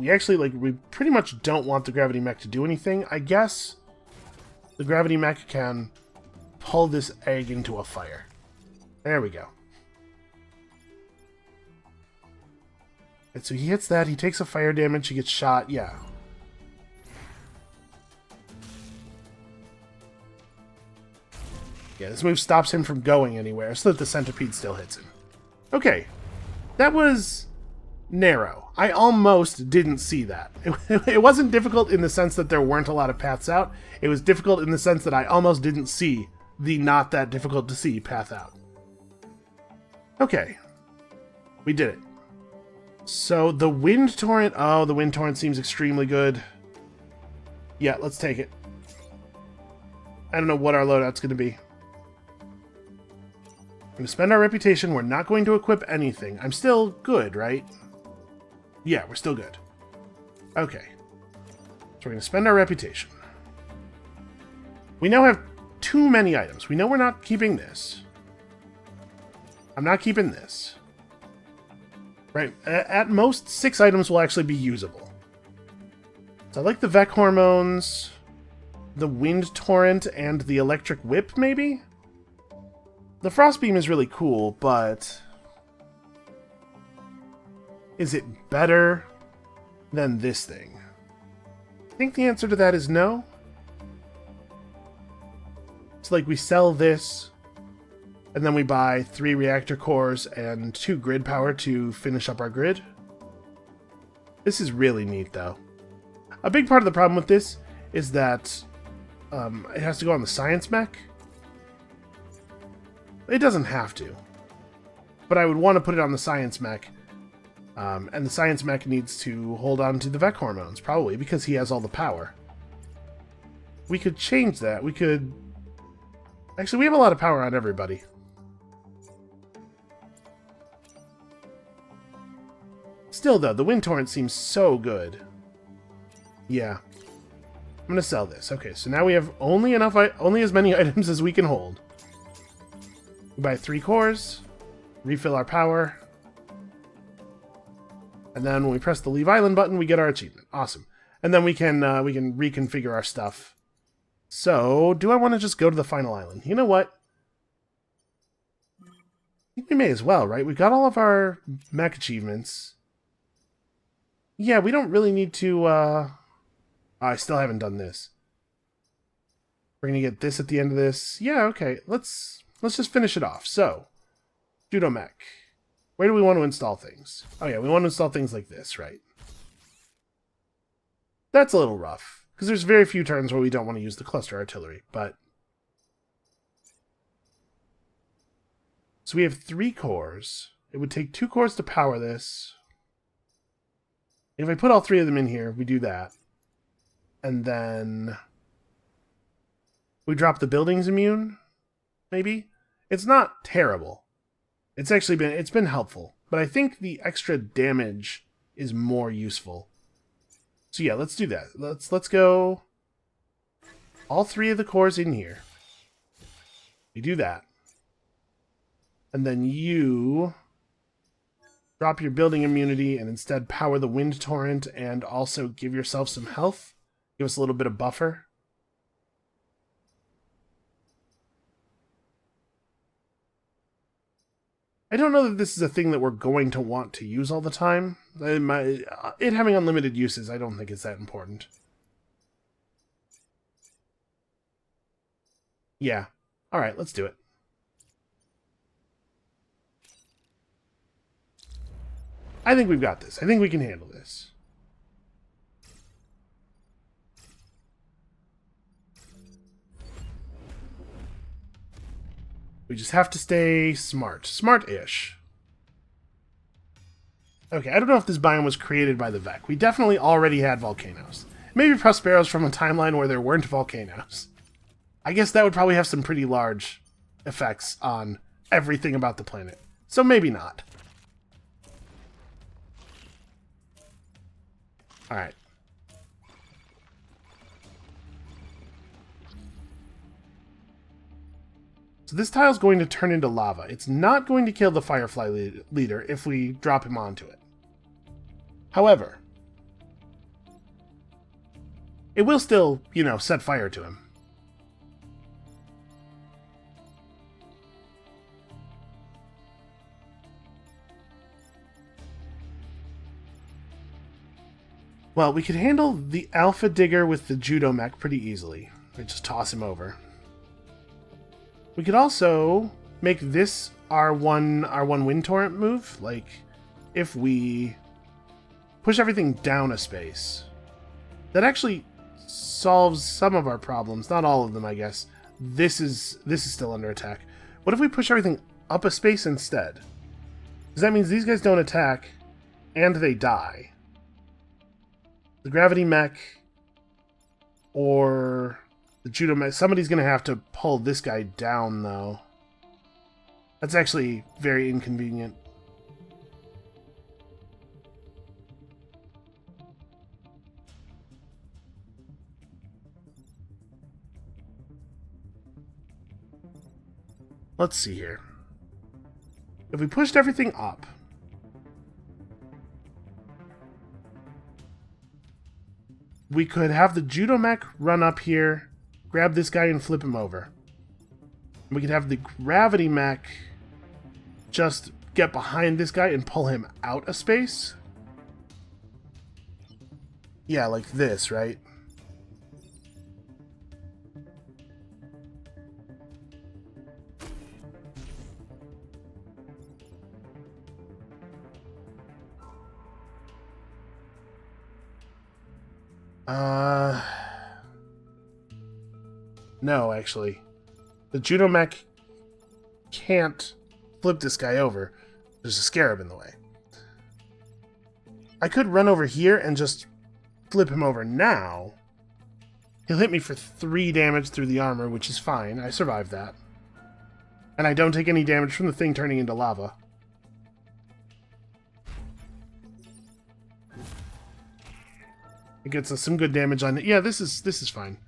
actually, like, we pretty much don't want the gravity mech to do anything. I guess the gravity mech can pull this egg into a fire. There we go. And so he hits that, he takes a fire damage, he gets shot, yeah. Yeah, this move stops him from going anywhere, so that the centipede still hits him. Okay, that was narrow. I almost didn't see that. It wasn't difficult in the sense that there weren't a lot of paths out. It was difficult in the sense that I almost didn't see the not that difficult to see path out. Okay, we did it. So the wind torrent, oh, the wind torrent seems extremely good. Yeah, let's take it. I don't know what our loadout's going to be. We're going to spend our reputation. We're not going to equip anything. I'm still good, right? Yeah, we're still good. Okay. So we're going to spend our reputation. We now have too many items. We know we're not keeping this. I'm not keeping this. Right? At most, 6 items will actually be usable. So I like the Vec Hormones, the Wind Torrent, and the Electric Whip, maybe? The Frost Beam is really cool, but... is it better than this thing? I think the answer to that is no. It's like we sell this, And then we buy 3 reactor cores and 2 grid power to finish up our grid. This is really neat, though. A big part of the problem with this is that it has to go on the science mech. It doesn't have to. But I would want to put it on the science mech. And the science mech needs to hold on to the Vec hormones, probably, because he has all the power. We could change that. We could... Actually, we have a lot of power on everybody. Still, though, the wind torrent seems so good. Yeah. I'm going to sell this. Okay, so now we have only as many items as we can hold. We buy 3 cores, refill our power, and then when we press the Leave Island button, we get our achievement. Awesome. And then we can reconfigure our stuff. So, do I want to just go to the final island? You know what? I think we may as well, right? We got all of our mech achievements. Yeah, we don't really need to, I still haven't done this. We're gonna get this at the end of this. Yeah, okay. Let's just finish it off. So, Judo mech. Where do we want to install things? Oh yeah, we want to install things like this, right? That's a little rough, because there's very few turns where we don't want to use the cluster artillery, but... So we have 3 cores. It would take 2 cores to power this. If I put all 3 of them in here, we do that. And then... we drop the buildings immune, maybe? It's not terrible. It's been helpful, but I think the extra damage is more useful. So yeah, let's do that. Let's go all 3 of the cores in here. We do that. And then you drop your building immunity and instead power the wind torrent and also give yourself some health. Give us a little bit of buffer. I don't know that this is a thing that we're going to want to use all the time. It having unlimited uses, I don't think it's that important. Yeah. Alright, let's do it. I think we've got this. I think we can handle this. We just have to stay smart. Smart-ish. Okay, I don't know if this biome was created by the Vec. We definitely already had volcanoes. Maybe Prospero's from a timeline where there weren't volcanoes. I guess that would probably have some pretty large effects on everything about the planet. So maybe not. Alright. So this tile's going to turn into lava. It's not going to kill the Firefly leader if we drop him onto it. However, it will still, you know, set fire to him. Well, we could handle the Alpha Digger with the Judo mech pretty easily. I just toss him over. We could also make this our one wind torrent move. Like, if we push everything down a space, that actually solves some of our problems. Not all of them, I guess. This is still under attack. What if we push everything up a space instead? Because that means these guys don't attack, and they die. The gravity mech or the judo mech. Somebody's going to have to pull this guy down, though. That's actually very inconvenient. Let's see here. If we pushed everything up, we could have the judo mech run up here, grab this guy and flip him over. We could have the gravity mech just get behind this guy and pull him out of space. Yeah, like this, right? No, actually. The Judo mech can't flip this guy over. There's a scarab in the way. I could run over here and just flip him over now. He'll hit me for 3 damage through the armor, which is fine. I survived that. And I don't take any damage from the thing turning into lava. It gets us some good damage on it. Yeah, this is fine.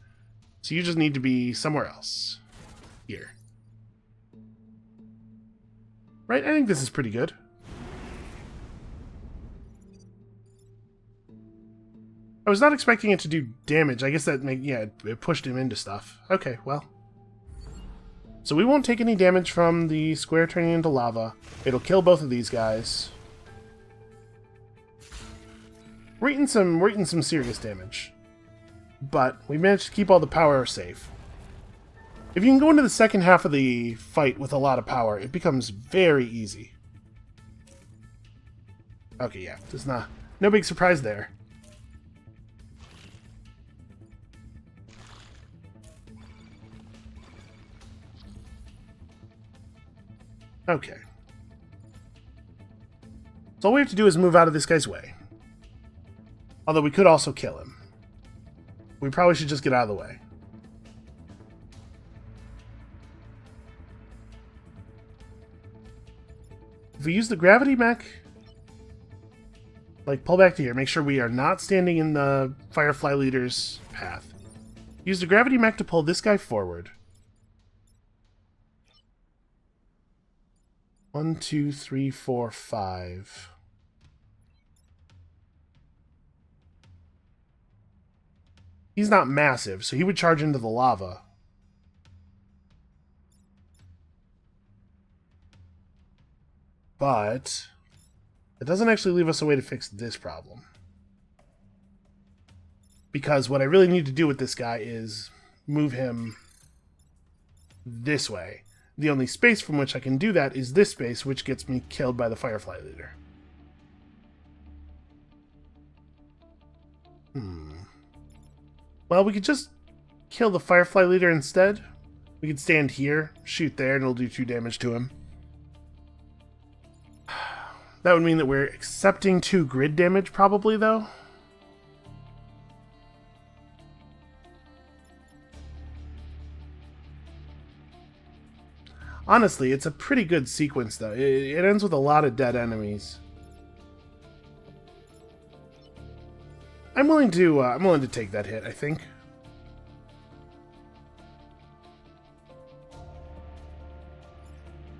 So you just need to be somewhere else. Here. Right? I think this is pretty good. I was not expecting it to do damage. I guess that it pushed him into stuff. Okay, well. So we won't take any damage from the square turning into lava. It'll kill both of these guys. We're eating some serious damage. But we managed to keep all the power safe. If you can go into the second half of the fight with a lot of power, it becomes very easy. Okay, yeah. There's no big surprise there. Okay. So all we have to do is move out of this guy's way. Although we could also kill him. We probably should just get out of the way. If we use the gravity mech, like pull back to here, make sure we are not standing in the Firefly Leader's path. Use the gravity mech to pull this guy forward. 1, 2, 3, 4, 5. He's not massive, so he would charge into the lava. But it doesn't actually leave us a way to fix this problem. Because what I really need to do with this guy is move him this way. The only space from which I can do that is this space, which gets me killed by the Firefly Leader. Well, we could just kill the Firefly Leader instead. We could stand here, shoot there, and it'll do 2 damage to him. That would mean that we're accepting 2 grid damage, probably, though. Honestly, it's a pretty good sequence, though. It ends with a lot of dead enemies. I'm willing to take that hit, I think.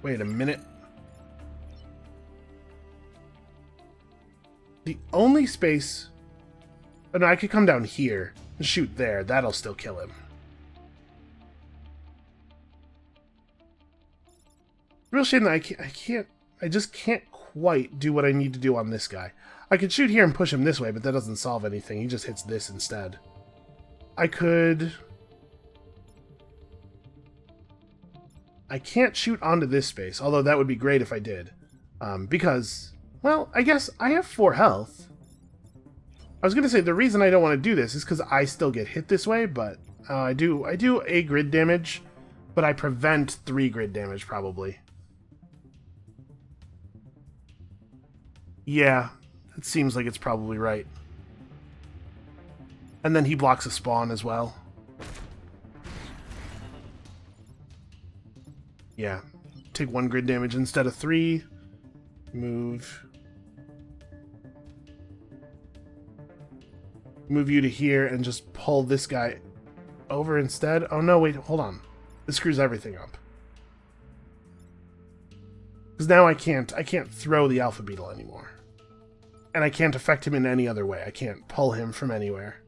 Wait a minute. The only space... Oh, no, I could come down here and shoot there. That'll still kill him. Real shame that I just can't quite do what I need to do on this guy. I could shoot here and push him this way, but that doesn't solve anything. He just hits this instead. I can't shoot onto this space, although that would be great if I did. Because, well, I guess I have 4 health. I was going to say the reason I don't want to do this is because I still get hit this way, but I do a grid damage, but I prevent 3 grid damage probably. Yeah, it seems like it's probably right. And then he blocks a spawn as well. Yeah, take 1 grid damage instead of 3. Move you to here and just pull this guy over instead. Oh no, wait, hold on. This screws everything up. Because now I can't throw the Alpha Beetle anymore. And I can't affect him in any other way. I can't pull him from anywhere.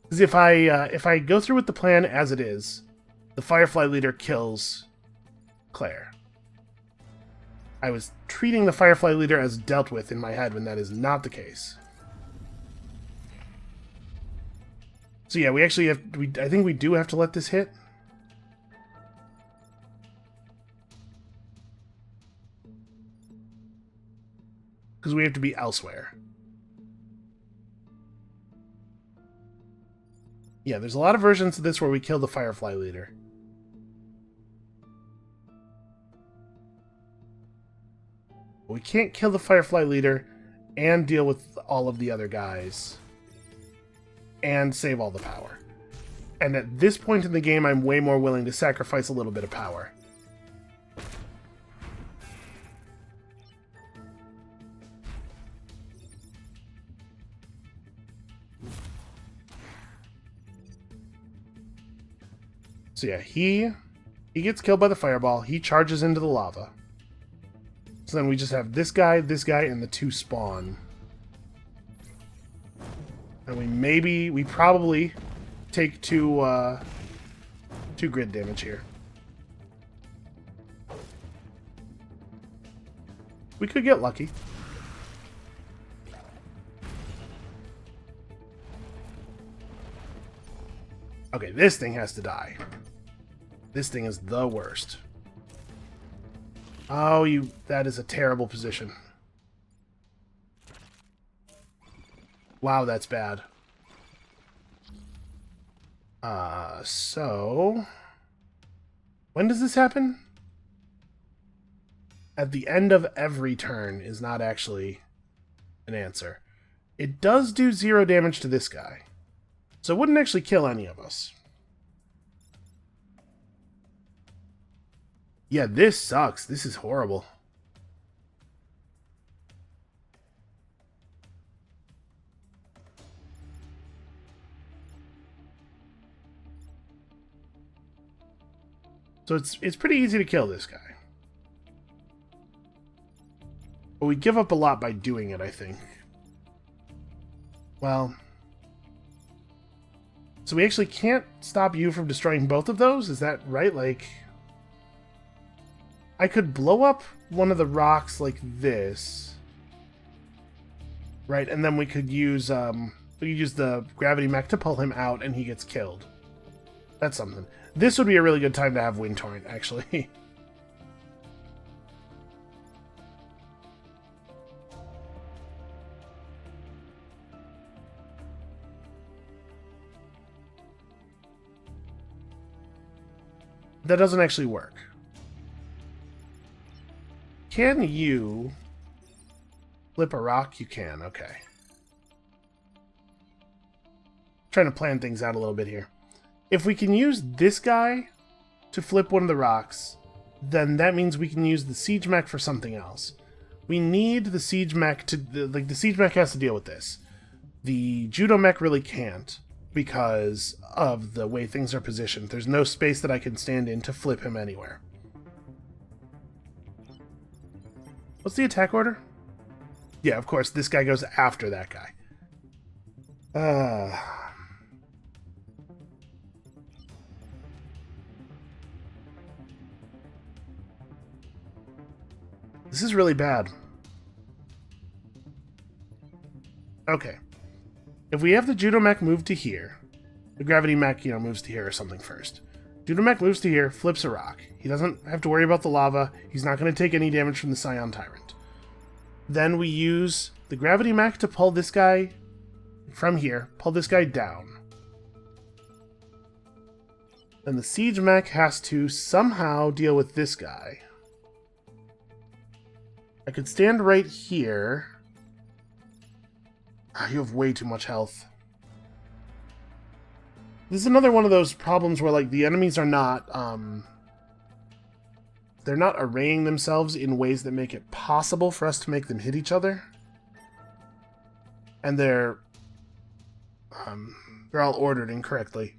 Because if I go through with the plan as it is, the Firefly Leader kills Claire. I was treating the Firefly Leader as dealt with in my head when that is not the case. So yeah, we actually have... I think we do have to let this hit. Because we have to be elsewhere. Yeah, there's a lot of versions of this where we kill the Firefly leader. We can't kill the Firefly leader and deal with all of the other guys and save all the power. And at this point in the game, I'm way more willing to sacrifice a little bit of power. So yeah, he gets killed by the fireball. He charges into the lava. So then we just have this guy, and the two spawn. And we probably take two grid damage here. We could get lucky. Okay, this thing has to die. This thing is the worst. Oh, that is a terrible position. Wow, that's bad. So... when does this happen? At the end of every turn is not actually an answer. It does do 0 damage to this guy. So it wouldn't actually kill any of us. Yeah, this sucks. This is horrible. So it's pretty easy to kill this guy. But we give up a lot by doing it, I think. Well... so we actually can't stop you from destroying both of those? Is that right? Like... I could blow up one of the rocks like this. Right, and then we could use the gravity mech to pull him out and he gets killed. That's something. This would be a really good time to have Wind Torrent, actually. That doesn't actually work. Can you flip a rock? You can, okay. Trying to plan things out a little bit here. If we can use this guy to flip one of the rocks, then that means we can use the siege mech for something else. We need the siege mech to... the siege mech has to deal with this. The judo mech really can't because of the way things are positioned. There's no space that I can stand in to flip him anywhere. What's the attack order? Yeah, of course, this guy goes after that guy. This is really bad. Okay. If we have the judo mech move to here, the gravity mech, moves to here or something first. Judo mech moves to here, flips a rock. He doesn't have to worry about the lava. He's not going to take any damage from the Scion Tyrant. Then we use the gravity mech to pull this guy from here, pull this guy down. Then the siege mech has to somehow deal with this guy. I could stand right here. You have way too much health. This is another one of those problems where, like, the enemies are not, they're not arraying themselves in ways that make it possible for us to make them hit each other. And they're all ordered incorrectly.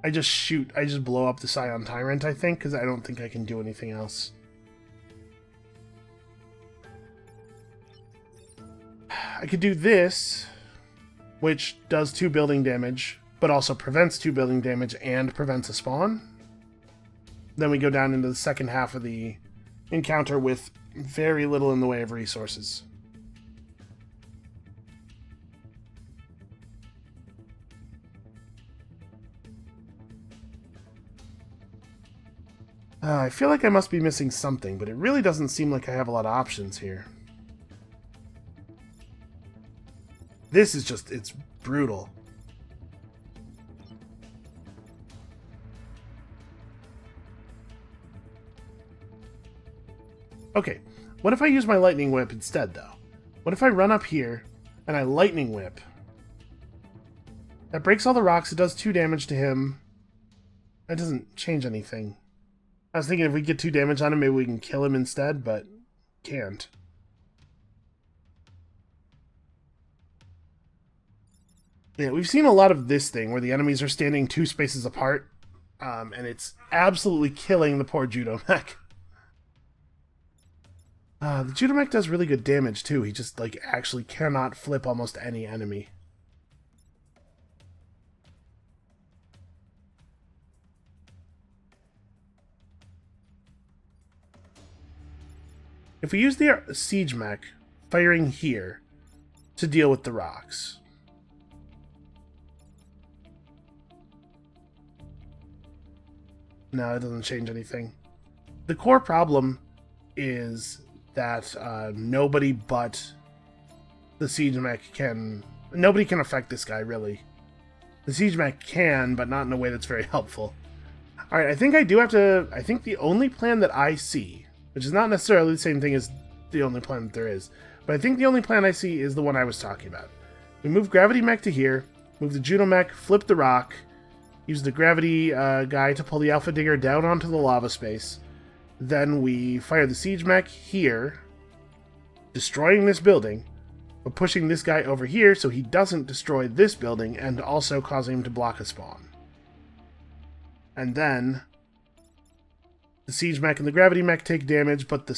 I just blow up the Scion Tyrant, I think, because I don't think I can do anything else. I could do this, which does 2 building damage, but also prevents 2 building damage and prevents a spawn. Then we go down into the second half of the encounter with very little in the way of resources. I feel like I must be missing something, but it really doesn't seem like I have a lot of options here. This is just, it's brutal. Okay, what if I use my lightning whip instead, though? What if I run up here and I lightning whip? That breaks all the rocks, it does 2 damage to him. That doesn't change anything. I was thinking if we get 2 damage on him, maybe we can kill him instead, but can't. Yeah, we've seen a lot of this thing where the enemies are standing 2 spaces apart, and it's absolutely killing the poor judo mech. The judo mech does really good damage too. He just like actually cannot flip almost any enemy. If we use the siege mech firing here to deal with the rocks. No, it doesn't change anything. The core problem is that nobody but the siege mech can... Nobody can affect this guy, really. The siege mech can, but not in a way that's very helpful. Alright, I think I do have to... I think the only plan that I see, which is not necessarily the same thing as the only plan that there is, but I think the only plan I see is the one I was talking about. We move gravity mech to here, move the judo mech, flip the rock, use the gravity guy to pull the alpha digger down onto the lava space. Then we fire the siege mech here, destroying this building, but pushing this guy over here so he doesn't destroy this building and also causing him to block a spawn. And then the siege mech and the gravity mech take damage, but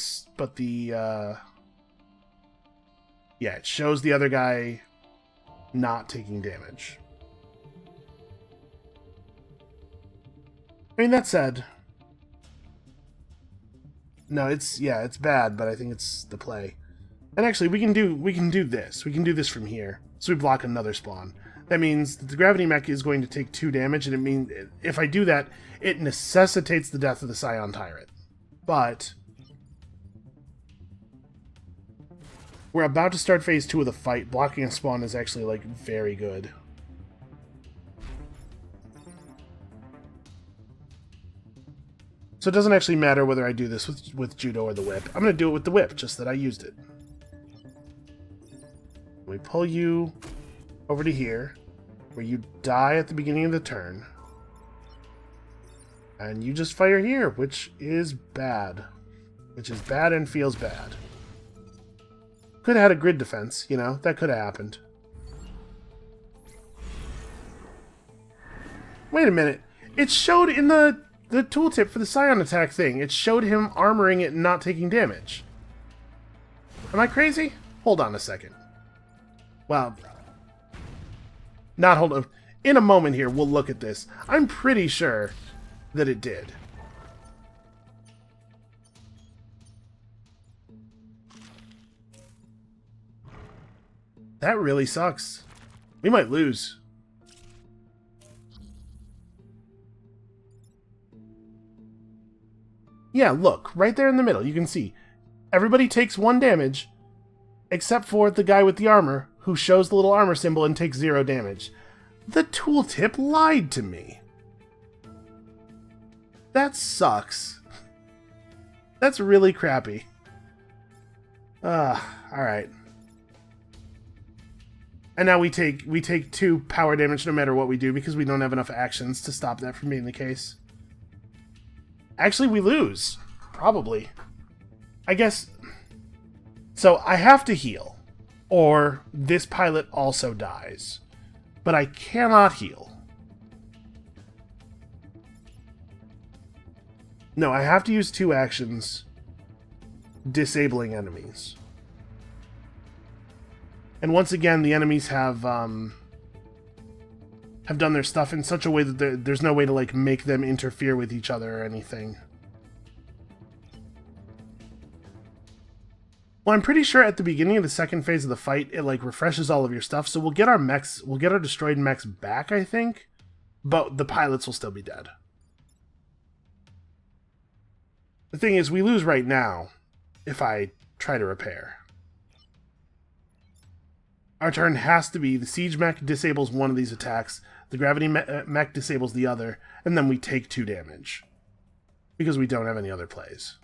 yeah, it shows the other guy not taking damage. I mean, that said, no, it's bad, but I think it's the play. And actually, we can do this. We can do this from here. So we block another spawn. That means that the gravity mech is going to take 2 damage, and it means if I do that, it necessitates the death of the Scion Tyrant. But we're about to start phase 2 of the fight. Blocking a spawn is actually like very good. So it doesn't actually matter whether I do this with judo or the whip. I'm going to do it with the whip, just that I used it. We pull you over to here, where you die at the beginning of the turn. And you just fire here, which is bad. Which is bad and feels bad. Could have had a grid defense, you know, that could have happened. Wait a minute. It showed in the tooltip for the Scion attack thing. It showed him armoring it and not taking damage. Am I crazy? Hold on a second. Well, not hold on. In a moment here, we'll look at this. I'm pretty sure that it did. That really sucks. We might lose. Yeah, look, right there in the middle, you can see. Everybody takes 1 damage, except for the guy with the armor, who shows the little armor symbol and takes 0 damage. The tooltip lied to me. That sucks. That's really crappy. Alright. And now we take 2 power damage no matter what we do, because we don't have enough actions to stop that from being the case. Actually, we lose. Probably. I guess... So, I have to heal. Or this pilot also dies. But I cannot heal. No, I have to use 2 actions disabling enemies. And once again, the enemies have done their stuff in such a way that there's no way to like make them interfere with each other or anything. Well, I'm pretty sure at the beginning of the second phase of the fight, it like refreshes all of your stuff, so we'll get our destroyed mechs back, I think, but the pilots will still be dead. The thing is, we lose right now if I try to repair. Our turn has to be the siege mech disables one of these attacks, the gravity mech disables the other, and then we take 2 damage. Because we don't have any other plays.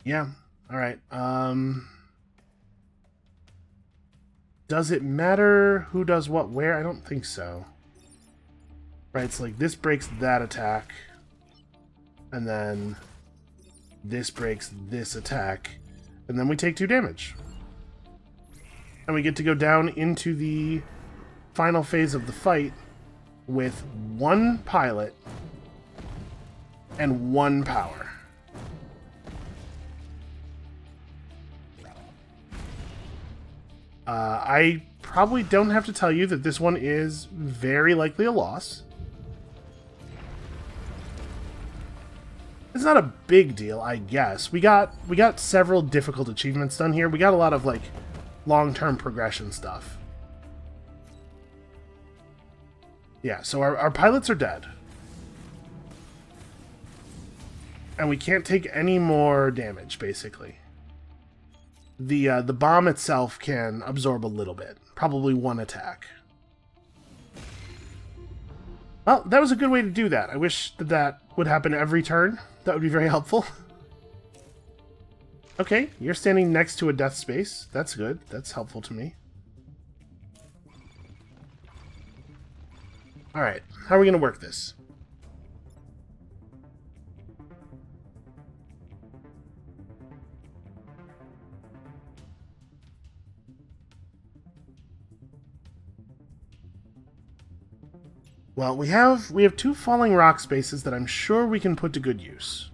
Yeah, alright. Does it matter who does what where? I don't think so. Right, it's like this breaks that attack. And then this breaks this attack. And then we take 2 damage. And we get to go down into the final phase of the fight with 1 pilot and 1 power. I probably don't have to tell you that this one is very likely a loss. It's not a big deal, I guess. We got several difficult achievements done here. We got a lot of like long-term progression stuff. Yeah, so our pilots are dead. And we can't take any more damage, basically. The bomb itself can absorb a little bit. Probably 1 attack. Well, that was a good way to do that. I wish that would happen every turn. That would be very helpful. Okay, you're standing next to a death space. That's good. That's helpful to me. Alright, how are we going to work this? Well, we have 2 falling rock spaces that I'm sure we can put to good use.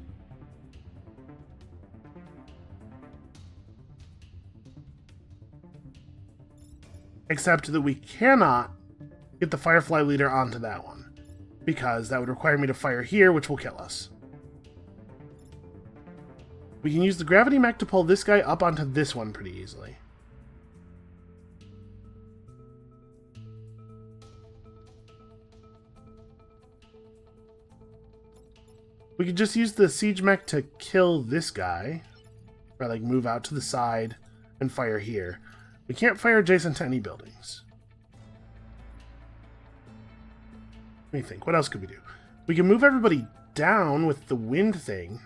Except that we cannot get the Firefly Leader onto that one, because that would require me to fire here, which will kill us. We can use the Gravity Mech to pull this guy up onto this one pretty easily. We could just use the Siege Mech to kill this guy, or like move out to the side and fire here. We can't fire adjacent to any buildings. Let me think, what else could we do? We can move everybody down with the wind thing.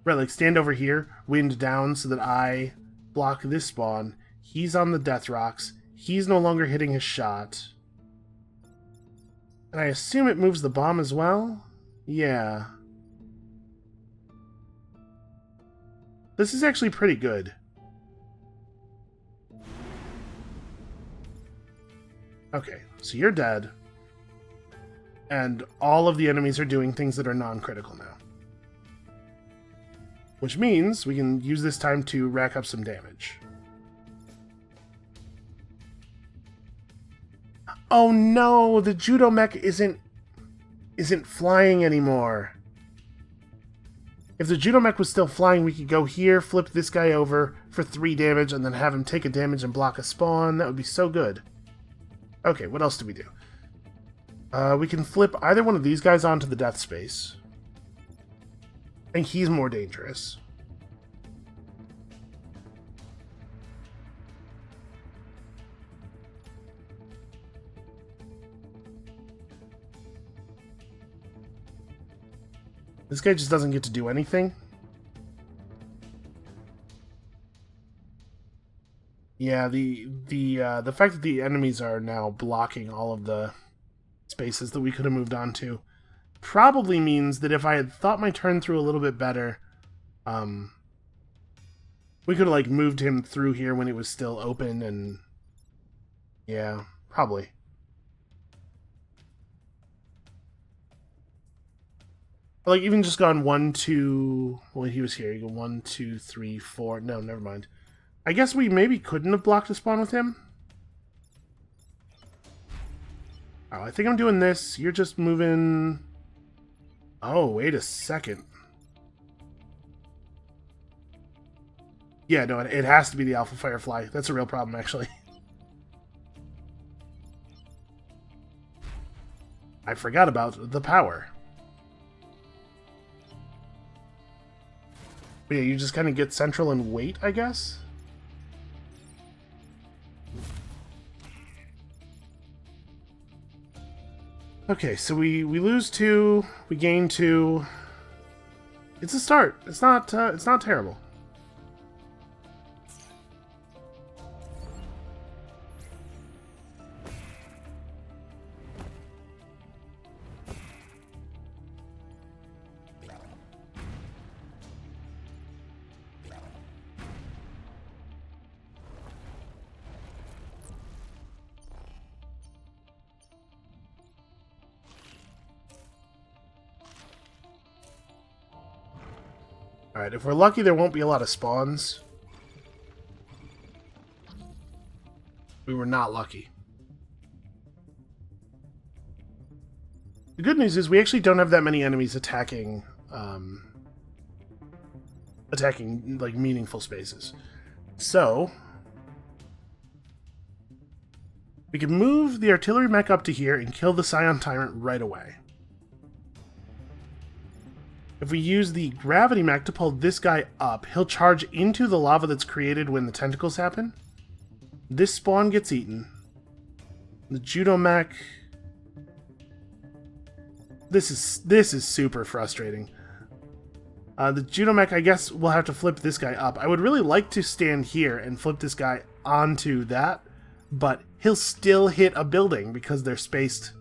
Right, like stand over here, wind down so that I block this spawn. He's on the death rocks. He's no longer hitting his shot. And I assume it moves the bomb as well? Yeah. This is actually pretty good. Okay, so you're dead. And all of the enemies are doing things that are non-critical now. Which means we can use this time to rack up some damage. Oh no, the Judo Mech isn't flying anymore. If the Judo Mech was still flying, we could go here, flip this guy over for 3 damage, and then have him take a damage and block a spawn. That would be so good. Okay, what else do we do? We can flip either one of these guys onto the death space. And he's more dangerous. This guy just doesn't get to do anything. Yeah, the fact that the enemies are now blocking all of the spaces that we could have moved on to probably means that if I had thought my turn through a little bit better, we could have like moved him through here when it was still open, and yeah, probably. Like, even just gone 1, 2... Well, he was here. You go 1, 2, 3, 4... No, never mind. I guess we maybe couldn't have blocked a spawn with him. Oh, I think I'm doing this. You're just moving... Oh, wait a second. Yeah, no, it has to be the Alpha Firefly. That's a real problem, actually. I forgot about the power. But yeah, you just kind of get central and wait, I guess? Okay, so we lose 2, we gain 2. It's a start. It's not terrible. Alright, if we're lucky, there won't be a lot of spawns. We were not lucky. The good news is we actually don't have that many enemies attacking, like, meaningful spaces. So, we can move the artillery mech up to here and kill the Scion Tyrant right away. If we use the gravity mech to pull this guy up, he'll charge into the lava that's created when the tentacles happen. This spawn gets eaten. The judo mech... This is super frustrating. The judo mech, I guess, will have to flip this guy up. I would really like to stand here and flip this guy onto that, but he'll still hit a building because they're spaced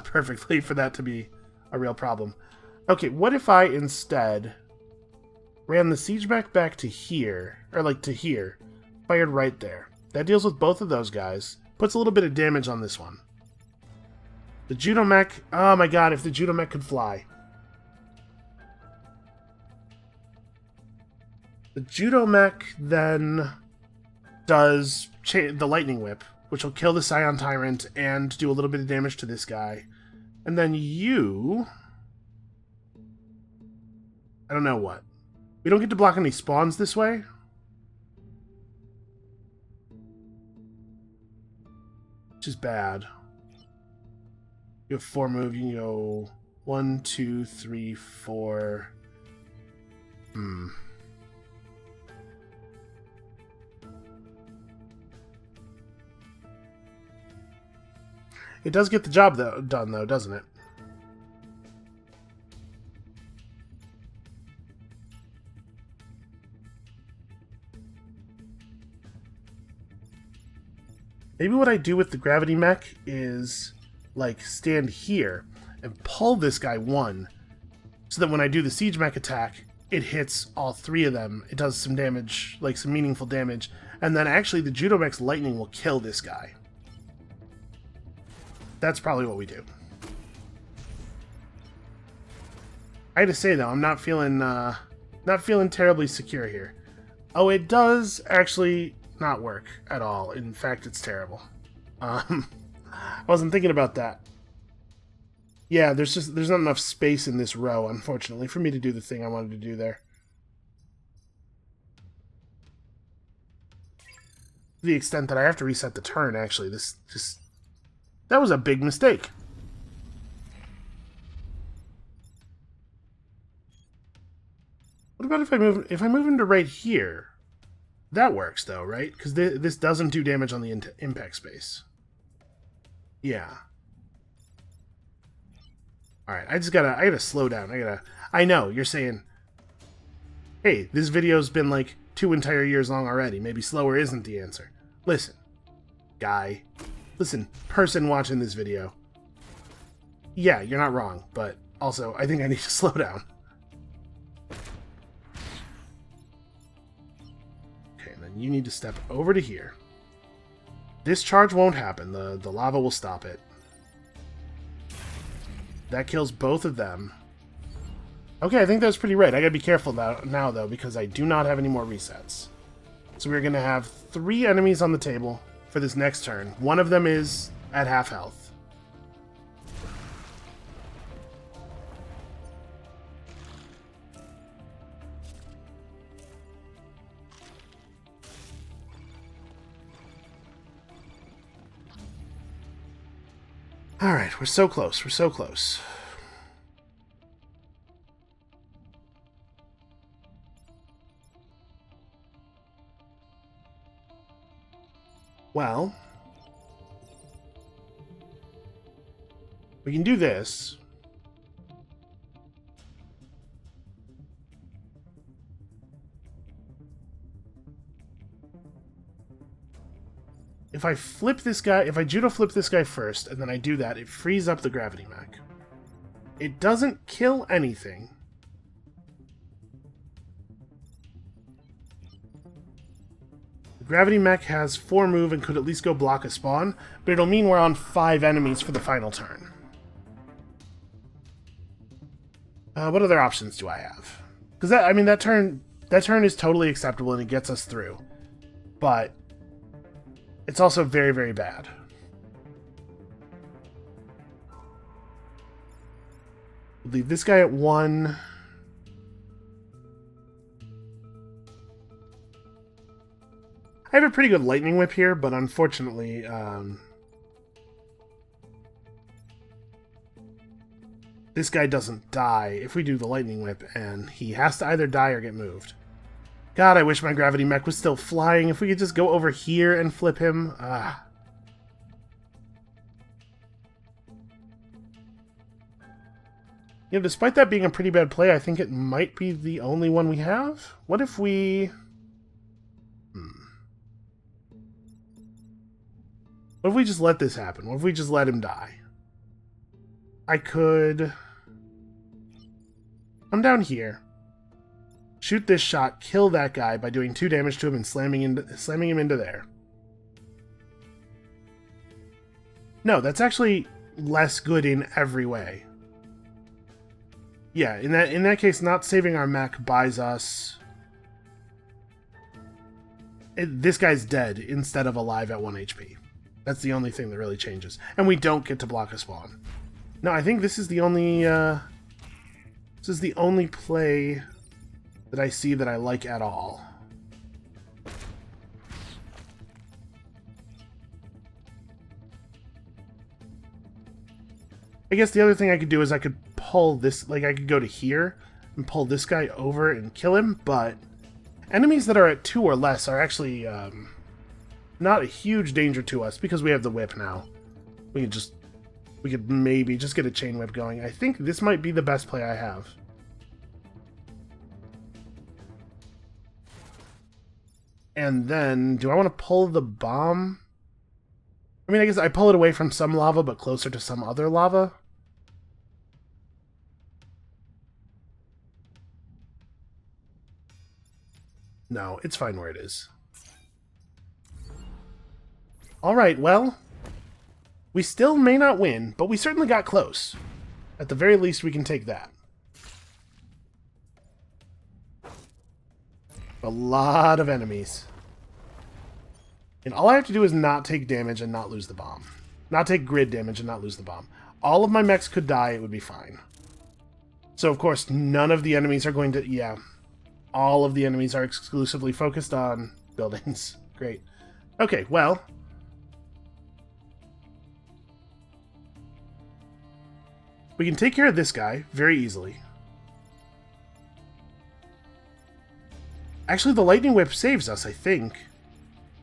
perfectly for that to be a real problem. Okay, what if I instead ran the siege mech back to here, or like to here, fired right there. That deals with both of those guys, puts a little bit of damage on this one. The judo mech, oh my god, if the judo mech could fly. The judo mech then does the lightning whip, which will kill the Scion Tyrant and do a little bit of damage to this guy. And then you... I don't know what. We don't get to block any spawns this way. Which is bad. You have 4 move, you can go 1, 2, 3, 4. It does get the job done though, doesn't it? Maybe what I do with the gravity mech is, like, stand here and pull this guy 1, so that when I do the siege mech attack, it hits all 3 of them. It does some damage, like some meaningful damage, and then actually the judo mech's lightning will kill this guy. That's probably what we do. I had to say though, I'm not feeling terribly secure here. Oh, it does actually not work at all. In fact, it's terrible. I wasn't thinking about that. Yeah, there's not enough space in this row, unfortunately, for me to do the thing I wanted to do there. To the extent that I have to reset the turn, actually, that was a big mistake. What about if I move him to right here? That works, though, right? Because this doesn't do damage on the impact space. Yeah. Alright, I gotta slow down. I know, you're saying, hey, this video's been like 2 entire years long already. Maybe slower isn't the answer. Listen, guy. Listen, person watching this video. Yeah, you're not wrong, but also, I think I need to slow down. You need to step over to here. This charge won't happen. The lava will stop it. That kills both of them. Okay, I think that's pretty right. I gotta be careful now, though, because I do not have any more resets. So we're gonna have 3 enemies on the table for this next turn. One of them is at half health. Alright, we're so close. We're so close. Well, we can do this. If I flip this guy, if I judo flip this guy first, and then I do that, it frees up the gravity mech. It doesn't kill anything. The gravity mech has 4 move and could at least go block a spawn, but it'll mean we're on 5 enemies for the final turn. What other options do I have? Because that turn is totally acceptable and it gets us through. But it's also very, very bad. Leave this guy at 1. I have a pretty good lightning whip here, but unfortunately, this guy doesn't die if we do the lightning whip, and he has to either die or get moved. God, I wish my gravity mech was still flying. If we could just go over here and flip him. You know, despite that being a pretty bad play, I think it might be the only one we have. What if we... What if we just let this happen? What if we just let him die? I could come down here, shoot this shot, kill that guy by doing 2 damage to him and slamming him into there. No, that's actually less good in every way. Yeah, in that case, not saving our mech buys us... this guy's dead instead of alive at 1 HP. That's the only thing that really changes. And we don't get to block a spawn. No, I think this is the only play that I see that I like at all. I guess the other thing I could do is I could pull this, like I could go to here and pull this guy over and kill him, but enemies that are at 2 or less are actually not a huge danger to us because we have the whip now. We could maybe just get a chain whip going. I think this might be the best play I have. And then, do I want to pull the bomb? I mean, I guess I pull it away from some lava, but closer to some other lava. No, it's fine where it is. Alright, well, we still may not win, but we certainly got close. At the very least, we can take that. A lot of enemies. And all I have to do is not take damage and not lose the bomb. Not take grid damage and not lose the bomb. All of my mechs could die, it would be fine. So, of course, none of the enemies are going to... Yeah. All of the enemies are exclusively focused on buildings. Great. Okay, well... we can take care of this guy very easily. Actually, the lightning whip saves us, I think.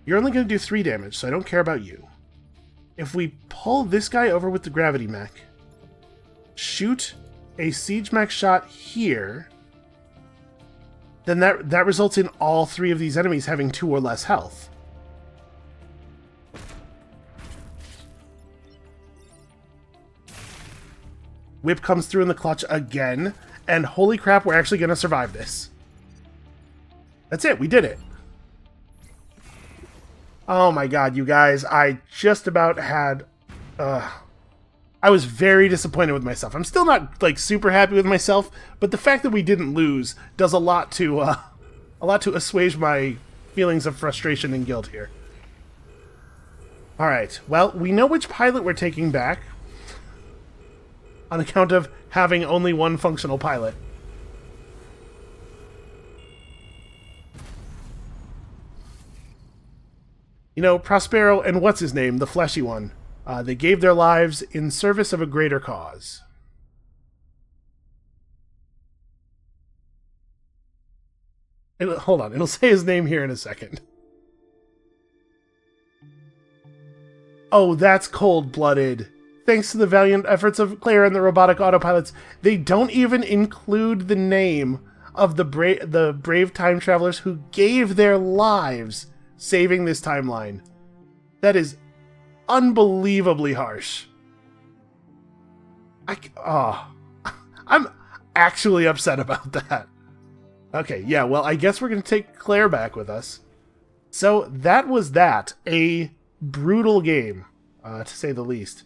You're only going to do 3 damage, so I don't care about you. If we pull this guy over with the gravity mech, shoot a siege mech shot here, then that results in all 3 of these enemies having 2 or less health. Whip comes through in the clutch again, and holy crap, we're actually going to survive this. That's it, we did it. Oh my god, you guys, I just about had... I was very disappointed with myself. I'm still not, like, super happy with myself, but the fact that we didn't lose does a lot to assuage my feelings of frustration and guilt here. Alright, well, we know which pilot we're taking back. On account of having only 1 functional pilot. You know, Prospero and what's his name, the fleshy one. They gave their lives in service of a greater cause. Hold on, it'll say his name here in a second. Oh, that's cold-blooded. Thanks to the valiant efforts of Claire and the robotic autopilots, they don't even include the name of the brave time travelers who gave their lives saving this timeline. That is unbelievably harsh. I'm actually upset about that. Okay, yeah, well, I guess we're going to take Claire back with us. So that was that. A brutal game, to say the least.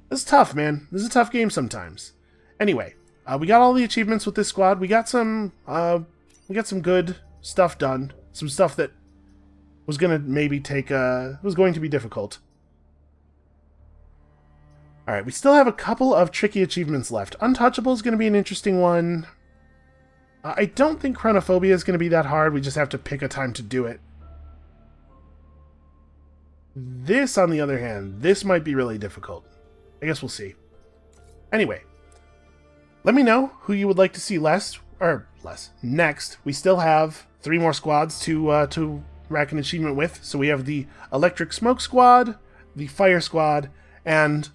This is tough, man. This is a tough game sometimes. Anyway, we got all the achievements with this squad. We got some good stuff done. Some stuff that was going to maybe was going to be difficult. Alright, we still have a couple of tricky achievements left. Untouchable is going to be an interesting one. I don't think Chronophobia is going to be that hard. We just have to pick a time to do it. This, on the other hand, this might be really difficult. I guess we'll see. Anyway, let me know who you would like to see next. We still have 3 more squads to rack an achievement with. So we have the Electric Smoke Squad, the Fire Squad, and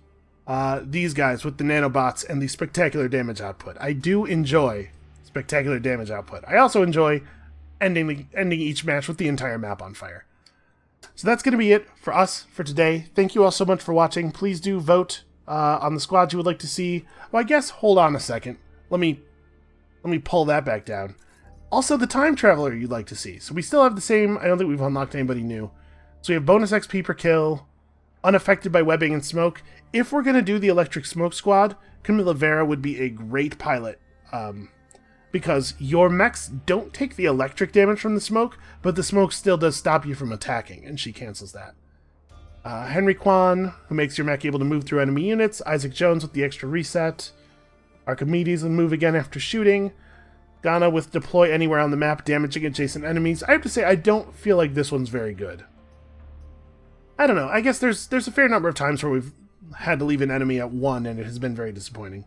these guys with the nanobots and the spectacular damage output. I do enjoy spectacular damage output. I also enjoy ending each match with the entire map on fire. So that's going to be it for us for today. Thank you all so much for watching. Please do vote on the squads you would like to see. Well, I guess hold on a second. Let me pull that back down. Also, the time traveler you'd like to see. So we still have the same. I don't think we've unlocked anybody new. So we have bonus XP per kill, unaffected by webbing and smoke. If we're going to do the Electric Smoke Squad, Camilla Vera would be a great pilot. Because your mechs don't take the electric damage from the smoke, but the smoke still does stop you from attacking, and she cancels that. Henry Kwan, who makes your mech able to move through enemy units. Isaac Jones with the extra reset. Archimedes will move again after shooting. Ghana with deploy anywhere on the map, damaging adjacent enemies. I have to say, I don't feel like this one's very good. I don't know, I guess there's a fair number of times where we've had to leave an enemy at 1, and it has been very disappointing.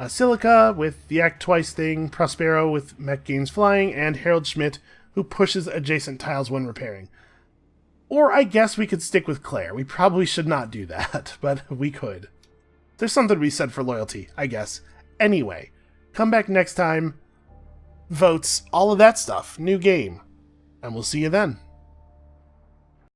Silica with the Act Twice thing, Prospero with mech gains flying, and Harold Schmidt, who pushes adjacent tiles when repairing. Or I guess we could stick with Claire. We probably should not do that, but we could. There's something to be said for loyalty, I guess. Anyway, come back next time, votes, all of that stuff, new game, and we'll see you then.